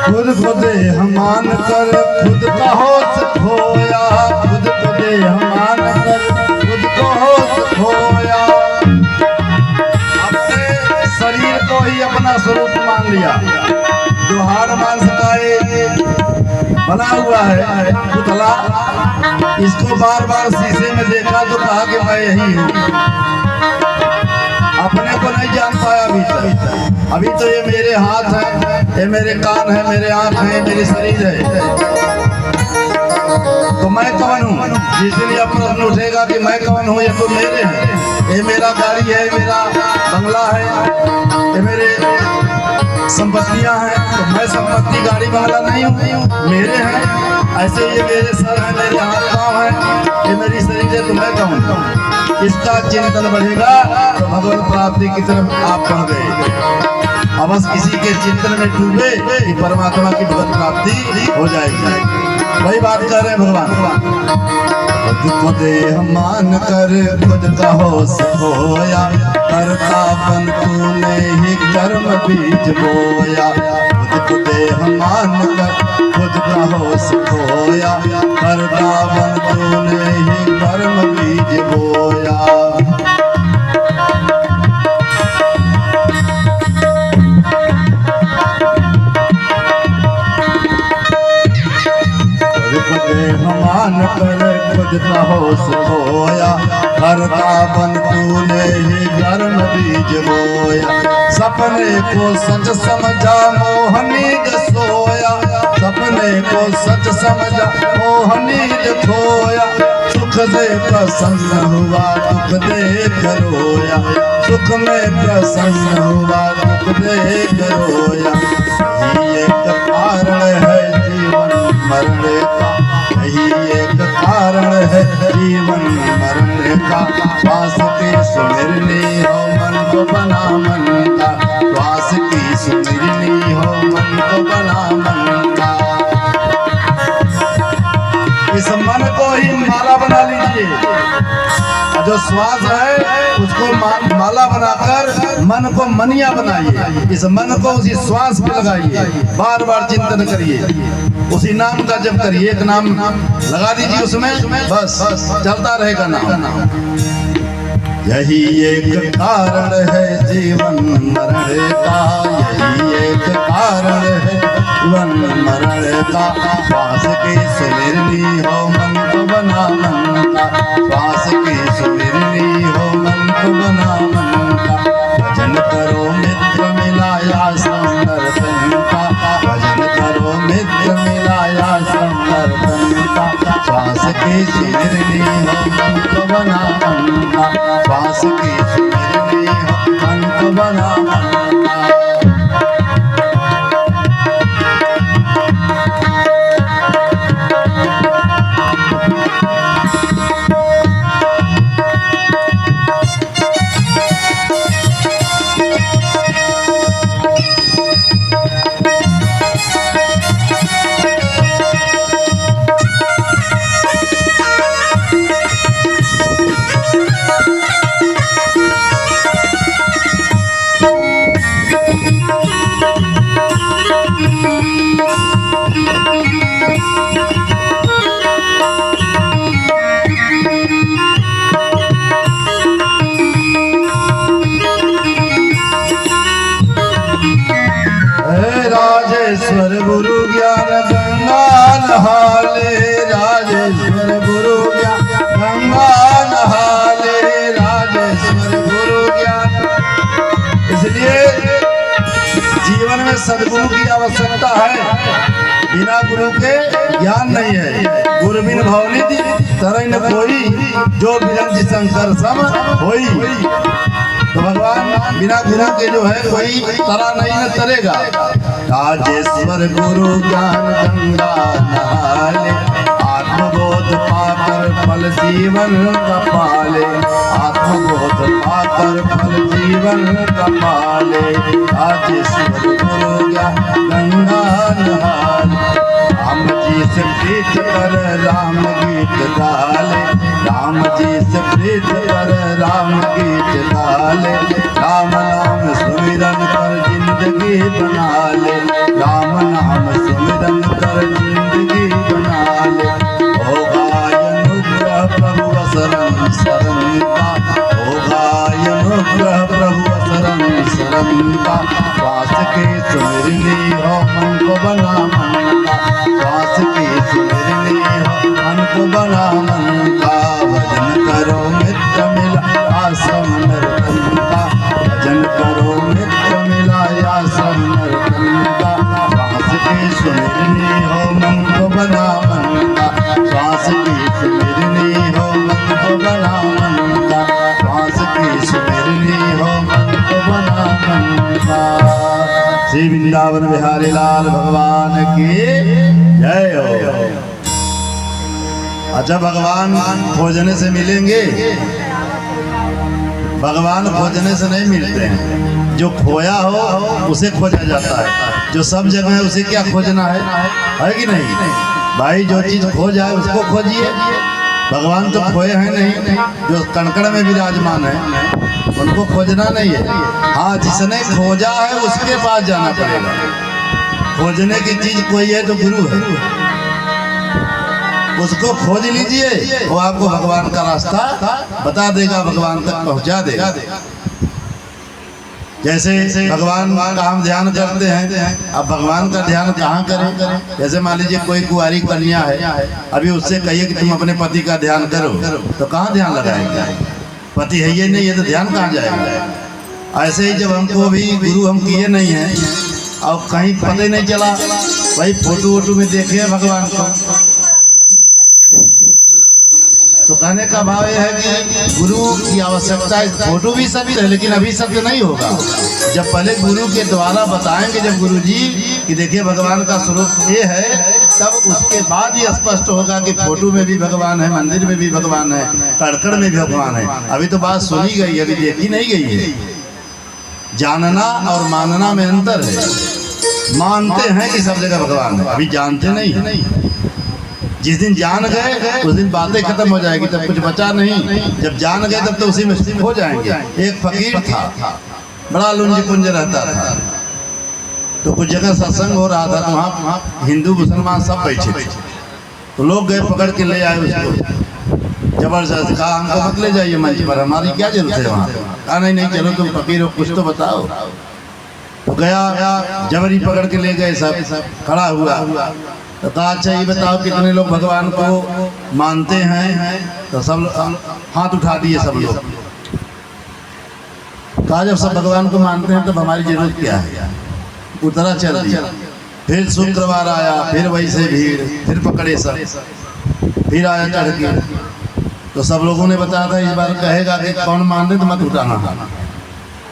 खुद को देह मान कर खुद का होश खोया, खुद को देह मान कर खुद को होश खोया। अपने शरीर को ही अपना स्वरूप मान लिया। जो हाड़ मांस का बना हुआ है पुतला, इसको बार बार शीशे में देखा तो कहा कि मैं यही हूँ। अपने को नहीं जान पाया अभी तक। अभी तो ये मेरे हाथ है, ये मेरे कान है, मेरे आँख है, मेरे शरीर है, तो मैं कौन हूँ? जिसलिए अब प्रश्न उठेगा कि मैं कौन हूँ, ये तो मेरे हैं। ये मेरा गाड़ी है, मेरा बंगला है, ये मेरे संपत्तियां हैं, तो मैं संपत्ति गाड़ी बंगला नहीं हूँ, मेरे हैं। ऐसे ये मेरे सर है, मेरे हाथ पाँव है, ये मेरी शरीर है, तो मैं कौन हूँ? इसका चिंतन बढ़ेगा तो भगवत प्राप्ति की तरफ आप बढ़ गए। अब बस किसी के चिंतन में डूबे कि परमात्मा की भगवत प्राप्ति हो जाएगी। वही बात कर रहे हैं भगवान। खुद को देह मान कर खुद का होश खोया, कर्तापन तूने ही कर्म बीज बोया। खुद को देह मान कर खुद का होश खोया, कर्तापन तूने ही कर्म बीज बोया। मान कर खुद का होश खोया, कर्तापन तूने ही कर्म बीज बोया। सपने को सच समझा मोह नींद सोया, सपने को सच समझा मोह नींद खोया। सुख से प्रसन्न हुआ दुख देख रोया, सुख में प्रसन्न हुआ दुख देख रोया। यही एक कारण है जीवन मरने का, यही एक कारण है जीवन मरने का। श्वास की सुमिरनी हो मन को बना मन का, श्वास की सुमिरनी हो मन को बना मन का। इस मन को ही माला बना लीजिए। जो श्वास है उसको माला बनाकर मन को मनिया बनाइए। इस मन को उसी श्वास पे लगाइए, बार बार चिंतन करिए, उसी नाम का जप करिए। एक नाम लगा दीजिए उसमें, बस चलता रहेगा नाम। यही एक कारण है जीवन मरण का, यही एक कारण है जीवन मरण का। श्वास की सुमिरनी हो मन को बना मन का, श्वास की सुमिरनी हो मन को बना मन का। भजन करो मित्र मिलाया समर्पण का, भजन करो मित्र मिलाया समर्पण का। श्वास की सुमिरनी हो मन को बना मन का, श्वास की सुमिरनी हो मन को बना मन का। राजेश्वर गुरु ज्ञान गंगा नहाले, राजेश्वर गुरु ज्ञान गंगा नहाले, राजेश्वर गुरु ज्ञान। इसलिए जीवन में सद्गुरु की आवश्यकता है, बिना गुरु के ज्ञान नहीं है। गुरु बिन भवनिधि तरह न कोई, जो बिरंज शंकर सम होई। तो भगवान बिना गुरु के जो है कोई तरा नहीं न तरेगा। राजेश्वर गुरु ज्ञान गंगा नहाले, आत्मबोध पाकर फल जीवन का पाले, आत्मबोध पाकर फल जीवन का पाले। राजेश्वर गुरु ज्ञान गंगा नहाले, राम जी से प्रीत कर राम गीत गाले, राम जी से प्रीत कर राम गीत गाले। राम नाम सुमिरन कर जिंदगी बना ले, राम नाम सुमिरन कर जिंदगी बना ले। होगा अनुग्रह प्रभु शरण शरण का, होगा अनुग्रह प्रभु शरण शरण का। श्वास की सुमिरनी हो मन को बना मन का, श्वास की सुमिरनी हो मन को बना मन का। भजन करो मित्र मिला समर्पण का, भजन करो मित्र मिलाया समर्पण का। श्वास की सुमिरनी हो मन को बना मन का, श्वास की सुमिरनी हो मन को बना मन का, श्वास की सुमिरनी हो मन को बना मन का। श्री वृंदावन बिहारी लाल भगवान की जय हो। अच्छा, भगवान खोजने से मिलेंगे? भगवान खोजने से नहीं मिलते हैं। जो खोया हो उसे खोजा जाता है, जो सब जगह है उसे क्या खोजना है कि नहीं भाई? जो चीज खो जाए उसको खोजिए। भगवान तो खोए हैं नहीं, जो कणकण में विराजमान है उनको खोजना नहीं है। हाँ, जिसने खोजा है उसके पास जाना पड़ेगा। खोजने की चीज कोई है तो गुरु है, उसको खोज लीजिए, वो आपको भगवान का रास्ता बता देगा, भगवान तक पहुंचा देगा। जैसे भगवान का हम ध्यान करते हैं, अब भगवान का ध्यान कहाँ करें? जैसे मान लीजिए कोई कुंवारी कन्या है, अभी उससे कहिए कि तुम अपने पति का ध्यान करो, तो कहाँ ध्यान लगाएंगे? पति है ये नहीं है तो ध्यान कहाँ जाएगा? ऐसे ही जब हमको भी गुरु हम किए नहीं हैं और कहीं पता ही नहीं चला, भाई फोटो वोटो में देखे भगवान को, तो कहने का भाव यह है कि गुरु की आवश्यकता है। फोटो भी सत्य है लेकिन अभी सत्य नहीं होगा। जब पहले गुरु के द्वारा बताएंगे जब गुरु जी कि देखिए भगवान का स्वरूप ये है, तब उसके बाद ही स्पष्ट होगा कि फोटो में भी भगवान है, मंदिर में भी भगवान है, कड़कड़ में भी भगवान है। अभी तो बात सुनी गई, अभी देखी नहीं गई है। जानना और मानना में अंतर है। मानते हैं कि सब जगह भगवान है, अभी जानते नहीं। जिस दिन जान गए उस दिन बातें खत्म हो जाएगी, तब कुछ बचा नहीं। जब जान गए तब तो उसी में हो जाएंगे। एक फकीर था, बड़ा लुंज पुंज रहता था, तो कुछ जगह सत्संग हो रहा था, तो वहाँ हिंदू मुसलमान सब बैठे थे। तो लोग गए पकड़ के ले आए उसको। जबरदस्त कहा हमको मत ले जाइए मंच पर, हमारी क्या जरूरत है वहाँ। कहा नहीं नहीं चलो तुम फकीर हो कुछ तो बताओ। तो गया जबरी पकड़ के ले गए, सब खड़ा हुआ। तो कहा अच्छा ये बताओ कितने लोग भगवान को मानते हैं। तो सब हाथ उठा दिए सब लोग। कहा जब सब भगवान को मानते हैं तब हमारी जरूरत क्या है। उतरा चल दिया। फिर शुक्रवार आया, फिर वैसे भीड़, फिर पकड़े सब, फिर आया चढ़ के। तो सब लोगों ने बताया था इस बार कहेगा कि कौन मान रहे तो मत उठाना।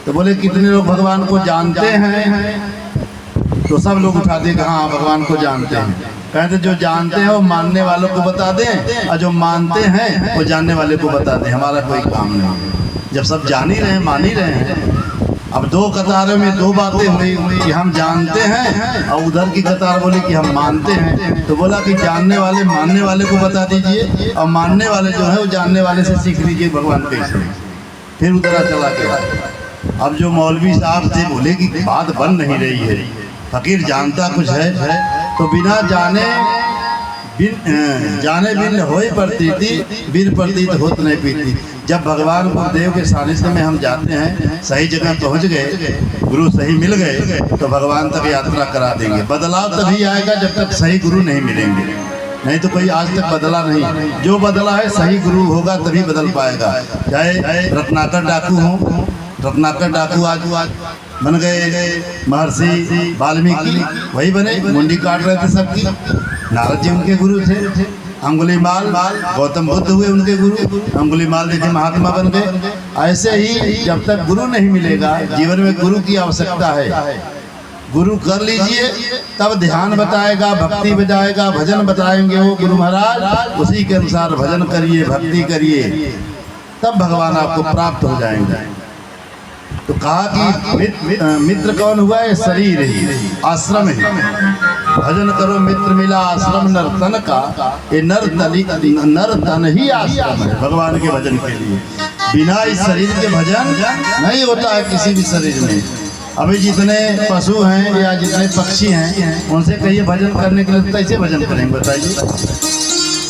तो बोले कितने लोग भगवान को जानते हैं। तो सब लोग उठा दे कि हाँ भगवान को जानते हैं। कहते जो जानते हैं वो मानने वालों को बता दें, और जो मानते हैं वो जानने वाले को बता दें, हमारा कोई काम नहीं। जब सब जान ही रहे हैं, मान ही रहे हैं। अब दो कतारों में दो बातें हुई कि हम जानते हैं और उधर की कतार बोली कि हम मानते हैं। तो बोला कि जानने वाले मानने वाले को बता दीजिए, और मानने वाले जो है वो जानने वाले से सीख लीजिए भगवान कैसे। फिर उधर चला गया। अब जो मौलवी साहब थे बोले कि बात बन नहीं रही है, फकीर जानता कुछ है तो बिना जाने बिन होए प्रतीति बिन प्रतीत होत नहीं पीती। जब भगवान गुरुदेव के सानिध्य में हम जाते हैं, सही जगह पहुंच गए, गुरु सही मिल गए, तो भगवान तक यात्रा करा देंगे। बदलाव तभी आएगा जब तक सही गुरु नहीं मिलेंगे, नहीं तो कोई आज तक बदला नहीं। जो बदला है सही गुरु होगा तभी बदल पाएगा। चाहे रत्नाकर डाकू हो, रत्नाकर डाकू आज बन गए महर्षि वाल्मीकि, वही बने, मुंडी काट रहे थे सबकी। नारद जी उनके गुरु थे। अंगुलीमाल गौतम बुद्ध हुए उनके गुरु, अंगुलीमाल देखे महात्मा बन गए। ऐसे ही जब तक गुरु नहीं मिलेगा, जीवन में गुरु की आवश्यकता है। गुरु कर लीजिए तब ध्यान बताएगा, भक्ति बजाएगा, भजन बताएंगे वो गुरु महाराज, उसी के अनुसार भजन करिए, भक्ति करिए, तब भगवान आपको प्राप्त हो जाएंगे। तो कहा कि मित्र कौन हुआ है, शरीर ही, आश्रम ही। भजन करो मित्र मिला आश्रम नर तन का, ये नर तन ही आश्रम है भगवान के भजन के लिए। बिना इस शरीर के भजन नहीं होता है किसी भी शरीर में। अभी जितने पशु हैं या जितने पक्षी हैं, उनसे कहिए भजन करने के लिए कैसे भजन करेंगे बताइए।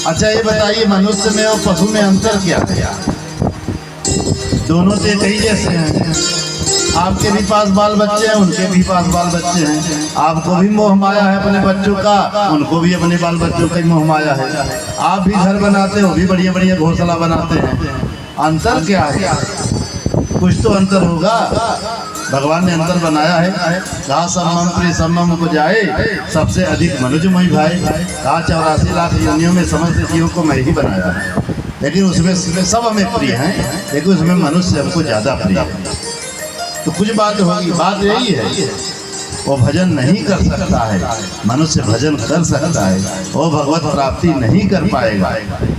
अच्छा ये बताइए मनुष्य में और पशु में अंतर क्या है? दोनों तो एक ही जैसे हैं। आपके भी पास बाल बच्चे हैं, उनके भी पास बाल बच्चे हैं। आपको भी मोह माया है अपने बच्चों का, उनको भी अपने बाल बच्चों का ही मोह माया है। आप भी घर बनाते हो, भी बढ़िया बढ़िया घोंसला बनाते हैं। अंतर क्या है? कुछ तो अंतर होगा। भगवान ने अंतर बनाया है। कहा सम्मम प्रिय सम्मम को जाए, सबसे अधिक मनुजमय भाई। कहा 84 लाख योनियों में समस्त जीवों को मैं ही बनाया है, लेकिन उसमें सब हमें प्रिय हैं, लेकिन उसमें मनुष्य हमको ज़्यादा प्रिय है। तो कुछ बात होगी, बात यही है वो भजन नहीं कर सकता है, मनुष्य भजन कर सकता है, वो भगवत प्राप्ति नहीं कर पाएगा।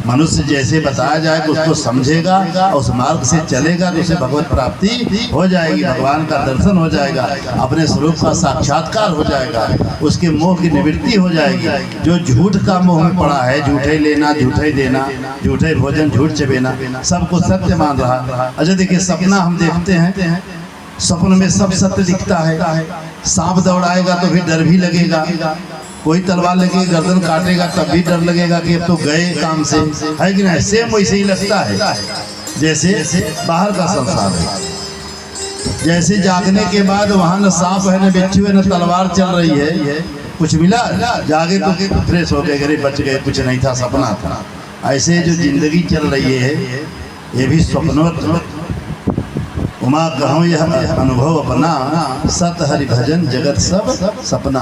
मनुष्य जैसे बताया जाए कि उसको समझेगा, उस मार्ग से चलेगा तो उसे भगवत प्राप्ति हो जाएगी, भगवान का दर्शन हो जाएगा, अपने स्वरूप का साक्षात्कार हो जाएगा, उसके मोह की निवृत्ति हो जाएगी। जो झूठ का मोह में पड़ा है, झूठे लेना, झूठे देना, झूठे भोजन, झूठ चबेना, सबको सत्य मान रहा। अच्छा देखिए सपना हम देखते हैं, सपन में सब सत्य दिखता है। सांप दौड़ाएगा तो भी डर भी लगेगा, कोई तलवार लेके गर्दन काटेगा तब भी डर लगेगा कि अब तो गए काम से, है कि नहीं? सेम वैसे ही लगता है जैसे बाहर का संसार है। जैसे जागने के बाद वहाँ न सांप है, न बिच्छू है, न तलवार चल रही है, कुछ मिला, जागे तो फ्रेश हो गए, घरे बच गए, कुछ नहीं था, सपना था। ऐसे जो जिंदगी चल रही है ये भी स्वप्नवत। उमा कहूँ यह अनुभव अपना, सत हरि भजन जगत सब सपना।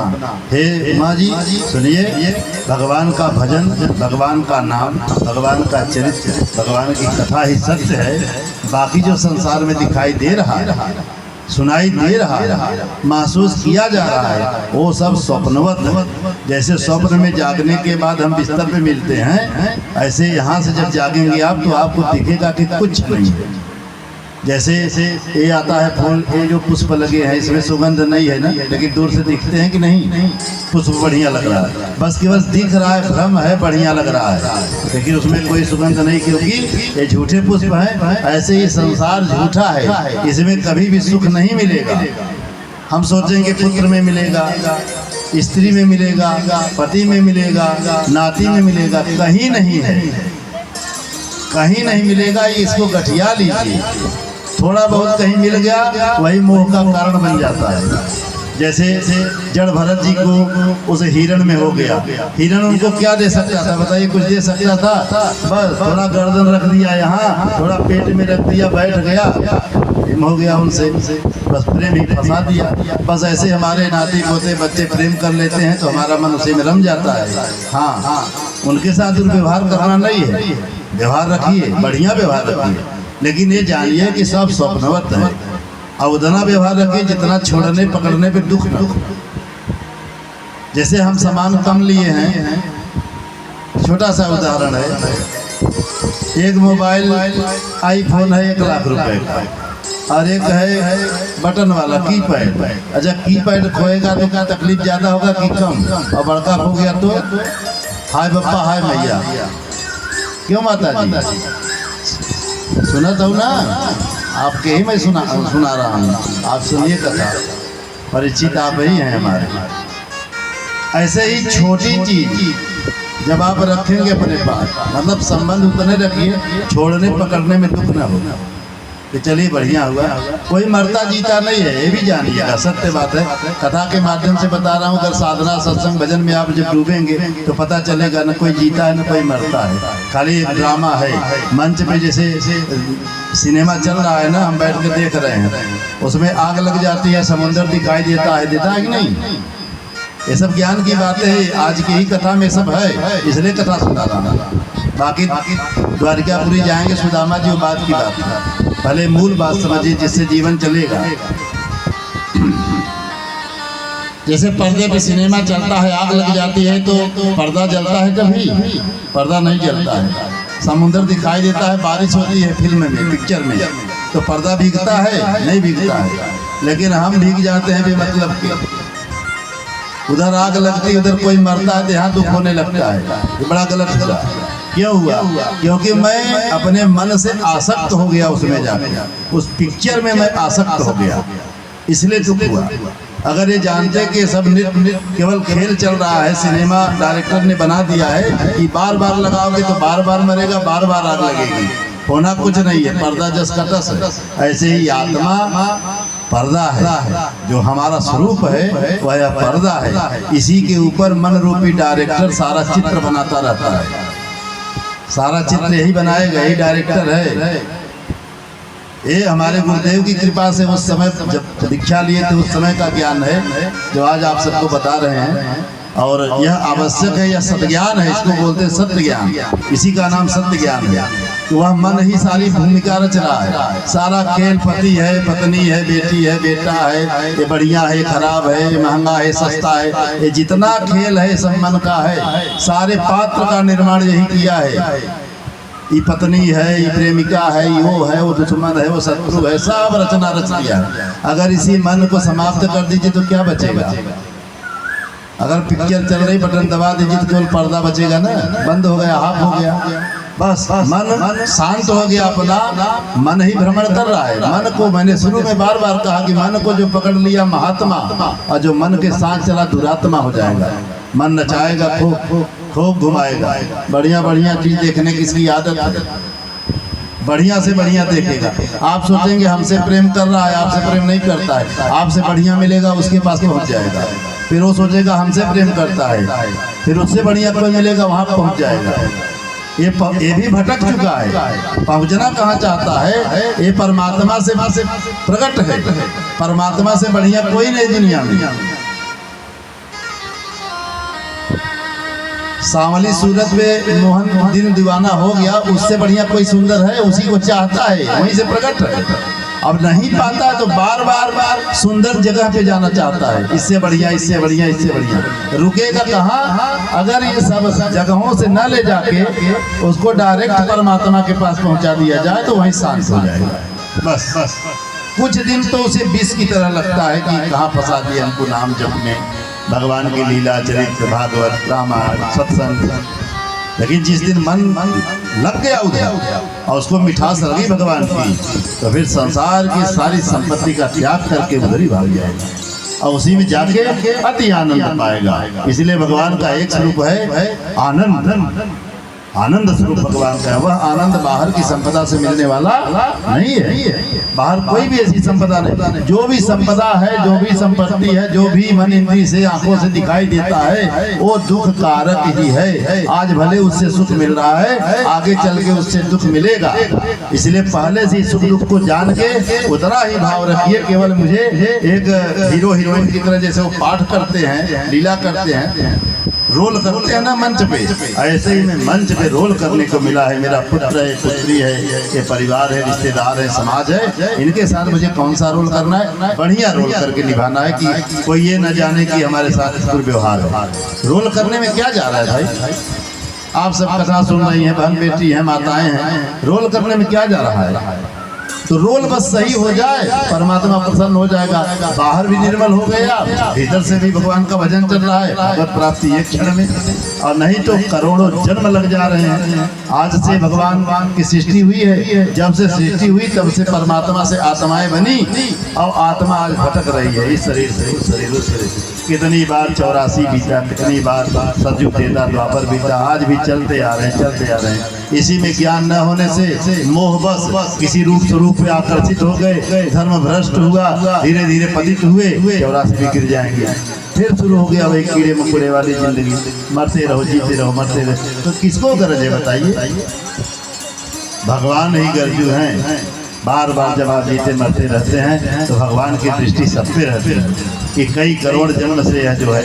हे उमा जी सुनिए, भगवान का भजन, भगवान का नाम, भगवान का चरित्र, भगवान की कथा ही सत्य है। बाकी जो संसार में दिखाई दे रहा है, सुनाई दे रहा है, महसूस किया जा रहा है, वो सब स्वप्नवत। जैसे स्वप्न में जागने के बाद हम बिस्तर पे मिलते हैं, ऐसे यहाँ से जब जागेंगे आप तो आपको दिखेगा कि कुछ नहीं है। जैसे ये आता है फूल, ये जो पुष्प लगे हैं इसमें सुगंध नहीं है ना, लेकिन दूर से दिखते हैं कि नहीं, पुष्प बढ़िया लग रहा है, बस केवल दिख रहा है, भ्रम है, बढ़िया लग रहा है, लेकिन उसमें कोई सुगंध नहीं, क्योंकि ये झूठे पुष्प हैं। ऐसे ही संसार झूठा है, इसमें कभी भी सुख नहीं मिलेगा। हम सोचेंगे पुत्र में मिलेगा, स्त्री में मिलेगा, पति में मिलेगा, नाती में मिलेगा, कहीं नहीं है। कहीं नहीं मिलेगा, ये इसको गठिया लीजिए। थोड़ा बहुत कहीं मिल गया वही मोह का कारण बन जाता है। जैसे जड़ भरत जी को उस हिरण में हो गया, हिरण उनको क्या दे सकता था बताइए? कुछ दे सकता था? बस थोड़ा गर्दन रख दिया यहाँ, थोड़ा पेट में रख दिया, बैठ गया, प्रेम हो गया उनसे, बस प्रेम ही फंसा दिया। बस ऐसे हमारे नाती पोते बच्चे प्रेम कर लेते हैं तो हमारा मन उसी में रम जाता है। हाँ, उनके साथ दुर्व्यवहार करना नहीं है, व्यवहार रखिए, बढ़िया व्यवहार रखिए, लेकिन ये जानिए कि सब स्वप्नवत है। और उतना व्यवहार रखिए जितना छोड़ने पकड़ने पे दुख न हो। जैसे हम सामान कम लिए हैं, छोटा सा उदाहरण है, एक मोबाइल आईफोन है 1 लाख रुपए का, और एक है बटन वाला कीपैड। अच्छा, कीपैड खोएगा तो क्या तकलीफ ज़्यादा होगा कि कम? और बड़का हो गया तो हाय बप्पा हाय मैया, क्यों माता जी? सुना तो ना, आपके ही मैं सुना रहा हूँ, आप सुनिए कथा, परिचित आप ही हैं हमारे। ऐसे ही छोटी चीज जब आप रखेंगे अपने पास, मतलब संबंध उतने रखिए, छोड़ने पकड़ने में दुख ना होगा। कि चलिए बढ़िया हुआ, कोई मरता जीता नहीं है, ये भी जानिएगा, सत्य बात है। कथा के माध्यम से बता रहा हूँ, अगर साधना सत्संग भजन में आप जब डूबेंगे तो पता चलेगा न कोई जीता है न कोई मरता है, खाली एक ड्रामा है। मंच पे जैसे सिनेमा चल रहा है ना, हम बैठ के देख रहे हैं, उसमें आग लग जाती है, समुद्र दिखाई देता है कि नहीं? ये सब ज्ञान की बातें हैं, आज की ही कथा में सब है, इसलिए कथा सुना रहा हूँ। बाकी द्वारिकापुरी जाएंगे सुदामा जी, वो बात की बात है, पहले मूल बात समझिए जिससे जीवन चलेगा। जैसे पर्दे पे सिनेमा चलता है, आग लग जाती है तो पर्दा जलता है, कभी पर्दा नहीं जलता है। समुद्र दिखाई देता है, बारिश होती है फिल्म में, पिक्चर में, तो पर्दा भीगता है? नहीं भीगता है। लेकिन हम भीग जाते हैं बेमतलब के, उधर आग लगती, उधर कोई मरता है तो यहाँ दुख होने लगता है। ये बड़ा गलत हुआ। क्यों हुआ? क्योंकि मैं अपने मन से आसक्त हो गया, उसमें जाकर उस पिक्चर में मैं आसक्त हो गया, इसलिए दुख हुआ। अगर ये जानते कि सब केवल खेल चल रहा है, सिनेमा डायरेक्टर ने बना दिया है कि बार बार लगाओगे तो बार बार मरेगा, बार बार आग लगेगी, होना कुछ नहीं है, पर्दा जस का तस है। ऐसे ही आत्मा पर्दा है, जो हमारा स्वरूप है वह पर्दा है। इसी के ऊपर मन रूपी डायरेक्टर सारा चित्र बनाता रहता है, सारा चित्र यही बनाएगा, यही डायरेक्टर है। ये हमारे गुरुदेव की कृपा से उस समय जब दीक्षा लिए थे उस समय का ज्ञान है जो आज आप सबको बता रहे हैं। और यह आवश्यक है, यह सत्ज्ञान है, इसको बोलते हैं सत्य ज्ञान, इसी का नाम सत्य ज्ञान है। तो वह मन ही सारी भूमिका रच रहा है, सारा खेल, पति है, पत्नी है, बेटी है, बेटा है, ये बढ़िया है, खराब है, ये महंगा है, सस्ता है, ये जितना खेल है सब मन का है। सारे पात्र का निर्माण यही किया है, ये पत्नी है, ये प्रेमिका है, ये वो है, वो दुश्मन है, वो शत्रु है, सब रचना रच दिया। अगर इसी मन को समाप्त कर दीजिए तो क्या बचेगा? अगर पिक्चर चल रही, बटन दबा दीजिए तो केवल पर्दा बचेगा ना, बंद हो गया, हाफ हो गया, बस मन शांत हो गया। अपना मन ही भ्रमण कर रहा है। मन को मैंने शुरू में बार बार कहा कि मन को जो पकड़ लिया महात्मा, और जो मन के साथ चला दुरात्मा हो जाएगा। मन नचाएगा, खूब घुमाएगा, बढ़िया बढ़िया चीज देखने की इसकी आदत, बढ़िया से बढ़िया देखेगा। आप सोचेंगे हमसे प्रेम कर रहा है, आपसे प्रेम नहीं करता है, आपसे बढ़िया मिलेगा उसके पास पहुंच जाएगा। फिर वो सोचेगा हमसे प्रेम करता है, फिर उससे बढ़िया कोई मिलेगा वहां पहुंच जाएगा। ये भी भटक चुका है। पहुंचना कहाँ चाहता है? ये परमात्मा से प्रकट है, परमात्मा से बढ़िया कोई नहीं दुनिया में। सांवली सूरत में मोहन दिन दीवाना हो गया, उससे बढ़िया कोई सुंदर है? उसी को चाहता है, वहीं से प्रकट है। अब नहीं पाता है तो बार बार सुंदर जगह पे जाना चाहता है, इससे बढ़िया, इससे बढ़िया, इससे बढ़िया। रुकेगा कहाँ? अगर ये सब जगहों से न ले जाके उसको डायरेक्ट परमात्मा के पास पहुंचा दिया जाए तो वहीं शांत हो जाएगा। बस कुछ दिन तो उसे विष की तरह लगता है कि कहाँ फंसा दिया हमको नाम जपने, भगवान की लीला, चरित्र, भागवत, रामायण, सत्संग। लेकिन जिस दिन मन लग गया उधर और उसको मिठास लगी भगवान की, तो फिर संसार की सारी संपत्ति का त्याग करके उधर ही भाग जाएगा और उसी में जाके अति आनंद पाएगा। इसलिए भगवान का एक स्वरूप है आनंद। आनंद स्वरूप भगवान का है। वह आनंद बाहर की संपदा से मिलने वाला नहीं है। बाहर कोई भी ऐसी संपदा नहीं। जो भी संपदा है, जो भी संपत्ति है, जो भी मन इंद्री से आंखों से दिखाई देता है, वो दुख कारक ही है। आज भले उससे सुख मिल रहा है, आगे चल के उससे दुख मिलेगा। इसलिए पहले से सुख दुख को जान के उतना ही भाव रखिए। केवल मुझे एक हीरो हीरोइन की तरह जैसे वो पाठ करते हैं, लीला करते हैं, रोल करते हैं ना मंच पे, ऐसे ही मैं मंच पे रोल करने को मिला है। मेरा पुत्र है, पुत्री है, ये परिवार है, रिश्तेदार है, समाज है, इनके साथ मुझे कौन सा रोल करना है? बढ़िया रोल करके निभाना है कि कोई ये न जाने कि हमारे साथ दुर्व्यवहार है। रोल करने में क्या जा रहा है भाई? आप सब कथा सुन रही हैं, बहन बेटी हैं, माताएं हैं, रोल करने में क्या जा रहा है? तो रोल बस सही हो जाए, परमात्मा प्रसन्न हो जाएगा। बाहर भी निर्मल हो गया, भीतर से भी भगवान का भजन चल रहा है, भगवत प्राप्ति एक क्षण में। और नहीं तो करोड़ों जन्म लग जा रहे हैं। आज से भगवान की सृष्टि हुई है, जब से सृष्टि हुई तब से परमात्मा से आत्माएं बनी, और आत्मा आज भटक रही है इस शरीर से उस शरीर उस शरीर। कितनी बार 84 बीता, कितनी बार सतयुग त्रेता द्वापर बीता, आज भी चलते आ रहे हैं, चलते आ रहे हैं। इसी में ज्ञान न होने से मोह बस किसी रूप स्वरूप पे आकर्षित हो गए, धर्म भ्रष्ट हुआ, धीरे धीरे पतित हुए, 84 भी गिर जाएंगे। फिर शुरू हो गया वही कीड़े मकोड़े वाली जिंदगी, मरते रहो जीते रहो मरते रहो। तो किसको गरज है बताइए? भगवान ही गरजू हैं। बार बार जब आप जीते मरते रहते हैं तो भगवान की दृष्टि सब पे रहती है कि कई करोड़ जन्म से यह जो है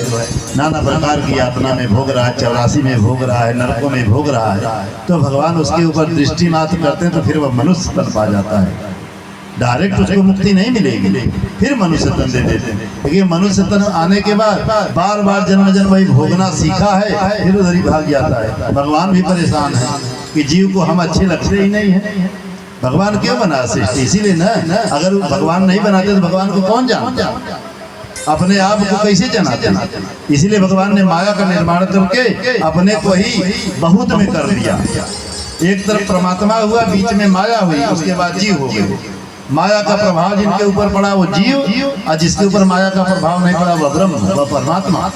नाना प्रकार की यातना में भोग रहा है, 84 में भोग रहा है, नरकों में भोग रहा है। तो भगवान उसके ऊपर दृष्टि मात्र करते हैं तो फिर वह मनुष्य तन पा जाता है। डायरेक्ट उसको मुक्ति नहीं मिलेगी, फिर मनुष्य तन दे देते हैं। लेकिन मनुष्य तन आने के बाद बार बार जन्म जन्म वही भोगना सीखा है, फिर उधर ही भाग जाता है। भगवान भी परेशान है कि जीव को हम अच्छे लगते ही नहीं है। भगवान क्यों बना सृष्टि? इसीलिए ना, अगर भगवान नहीं बनाते तो भगवान को कौन जानता? अपने आप को कैसे जनाते? इसीलिए भगवान ने माया का निर्माण करके अपने को ही बहुत में कर दिया। एक तरफ परमात्मा हुआ, बीच में माया हुई, उसके बाद जीव हो गए। माया का प्रभाव जिनके ऊपर पड़ा वो जीव, और जिसके ऊपर माया का प्रभाव नहीं पड़ा वह ब्रह्म, वह परमात्मा।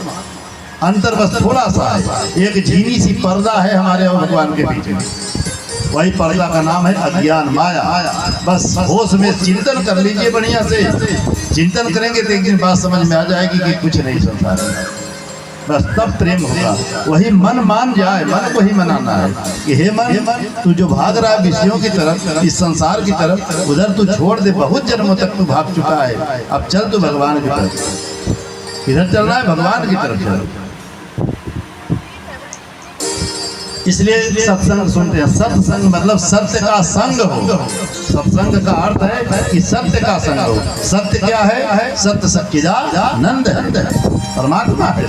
अंतर बस थोड़ा सा है, एक झीनी सी पर्दा है हमारे और भगवान के बीच में। वही पर्दा का नाम है अज्ञान, माया। बस होश में चिंतन कर लीजिए, बढ़िया से चिंतन करेंगे तो एक दिन बात समझ में आ जाएगी कि कुछ नहीं संसार है। बस तब प्रेम होगा। वही मन मान जाए, मन को ही मनाना है कि हे मन, तू जो भाग रहा है विषयों की तरफ, इस संसार की तरफ, उधर तू छोड़ दे। बहुत जन्मों तक तू भाग चुका है, अब चल तू भगवान की तरफ। इधर चल रहा है, भगवान की तरफ चल। इसलिए सत्संग सुनते हैं। सत्संग मतलब सत्य का संग हो। सत्संग का अर्थ है कि सत्य का संग हो। सत्य क्या है? सत्य सच्चिदानंद है, परमात्मा है।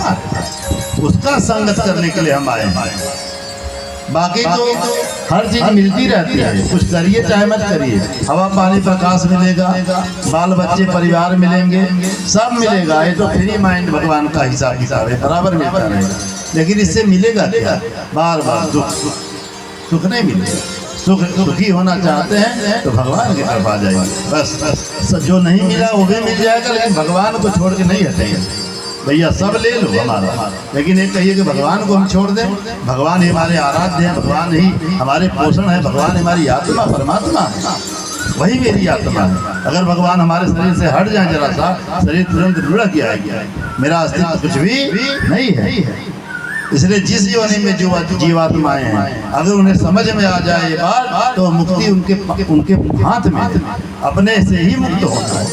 उसका संगत करने के लिए हम आए हैं। बाकी तो हर चीज मिलती रहती है, कुछ करिए चाहे मत करिए। हवा पानी प्रकाश मिलेगा, बाल बच्चे परिवार मिलेंगे, सब मिलेगा। ये तो फ्री माइंड भगवान का हिसाब किताब है, बराबर मिलता रहेगा। लेकिन इससे मिलेगा क्या? बार बार दुख, सुख नहीं मिलेगा। सुखी होना चाहते हैं तो भगवान की तरफ आ जाइए। बस जो नहीं मिला वो भी मिल जाएगा, लेकिन भगवान को छोड़ के नहीं हटेंगे। भैया सब ले लो हमारा, लेकिन एक कहिए कि भगवान को हम छोड़ दें। भगवान ही हमारे आराध्य हैं, भगवान ही हमारे पोषण है, भगवान हमारी आत्मा परमात्मा है, वही मेरी आत्मा है। अगर भगवान हमारे शरीर से हट जाए जरा सा, शरीर तुरंत लुढ़क जाएगा, मेरा अस्तित्व कुछ भी नहीं है। इसलिए जिस योनि में जो जीवात्माएं हैं, अगर उन्हें समझ में आ जाए ये बात, तो मुक्ति उनके हाथ में है। अपने से ही मुक्त होता है।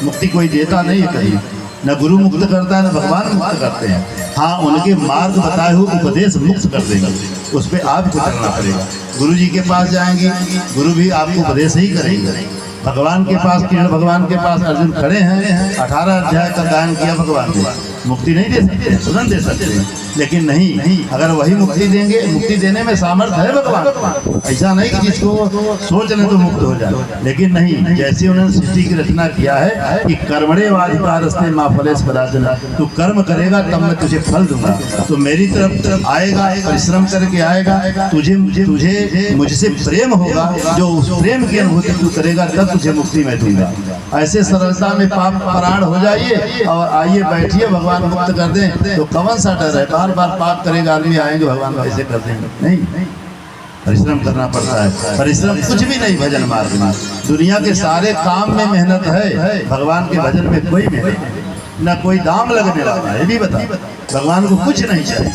मुक्ति कोई देता नहीं है कहीं, न गुरु मुक्त करता है न भगवान मुक्त करते हैं। हाँ, उनके मार्ग बताए हुए उपदेश मुक्त कर देंगे, उस पर आपको चलना पड़ेगा। गुरु जी के पास जाएंगे, गुरु भी आपको उपदेश ही करेंगे। भगवान के पास, कृष्ण भगवान के पास अर्जुन खड़े हैं, 18 अध्याय का गायन किया भगवान ने। मुक्ति नहीं दे सकते, तुरंत दे सकते हैं, लेकिन नहीं, अगर वही मुक्ति देंगे, मुक्ति देने में सामर्थ्य है भगवान। ऐसा नहीं कि जिसको सोच लें तो मुक्त हो जाए, लेकिन नहीं। जैसे उन्होंने सृष्टि की रचना किया है कि कर्मणे वाधिकारस्ते मा फलेषु कदाचन, तू कर्म करेगा तब मैं तुझे फल दूंगा। तो मेरी तरफ आएगा, परिश्रम करके आएगा, तुझे मुझसे प्रेम होगा, जो उस प्रेम की अनुभूति तू करेगा तब तुझे मुक्ति मैं दूंगा। ऐसे सरलता में पाप परायण हो जाइए और आइए बैठिए, भगवान मुक्त कर दें। तो कौन सा डर है? बार बार पाप करेगा आदमी, आएंगे भगवान कैसे कर देंगे? नहीं, परिश्रम करना पड़ता है। परिश्रम कुछ भी नहीं भजन मार्ग में। दुनिया के सारे काम में मेहनत है, भगवान के भजन में कोई मेहनत नहीं, न कोई दाम लगने वाला है। ये भी बता, भगवान को कुछ नहीं चाहिए,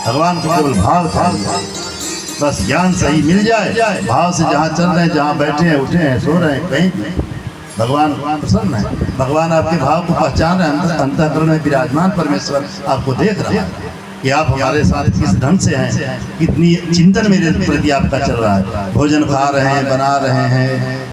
भगवान को केवल भाव चाहिए। बस ज्ञान सही मिल जाए, भाव से जहाँ चल रहे हैं, जहाँ बैठे हैं, उठे हैं, सो रहे हैं, कहीं भी भगवान प्रसन्न है। भगवान आपके भाव को पहचान रहे हैं, अंतःकरण में विराजमान परमेश्वर आपको देख रहा है कि आप हमारे साथ किस ढंग से हैं, कितनी चिंतन मेरे प्रति आपका चल रहा है। भोजन खा रहे हैं, बना रहे हैं,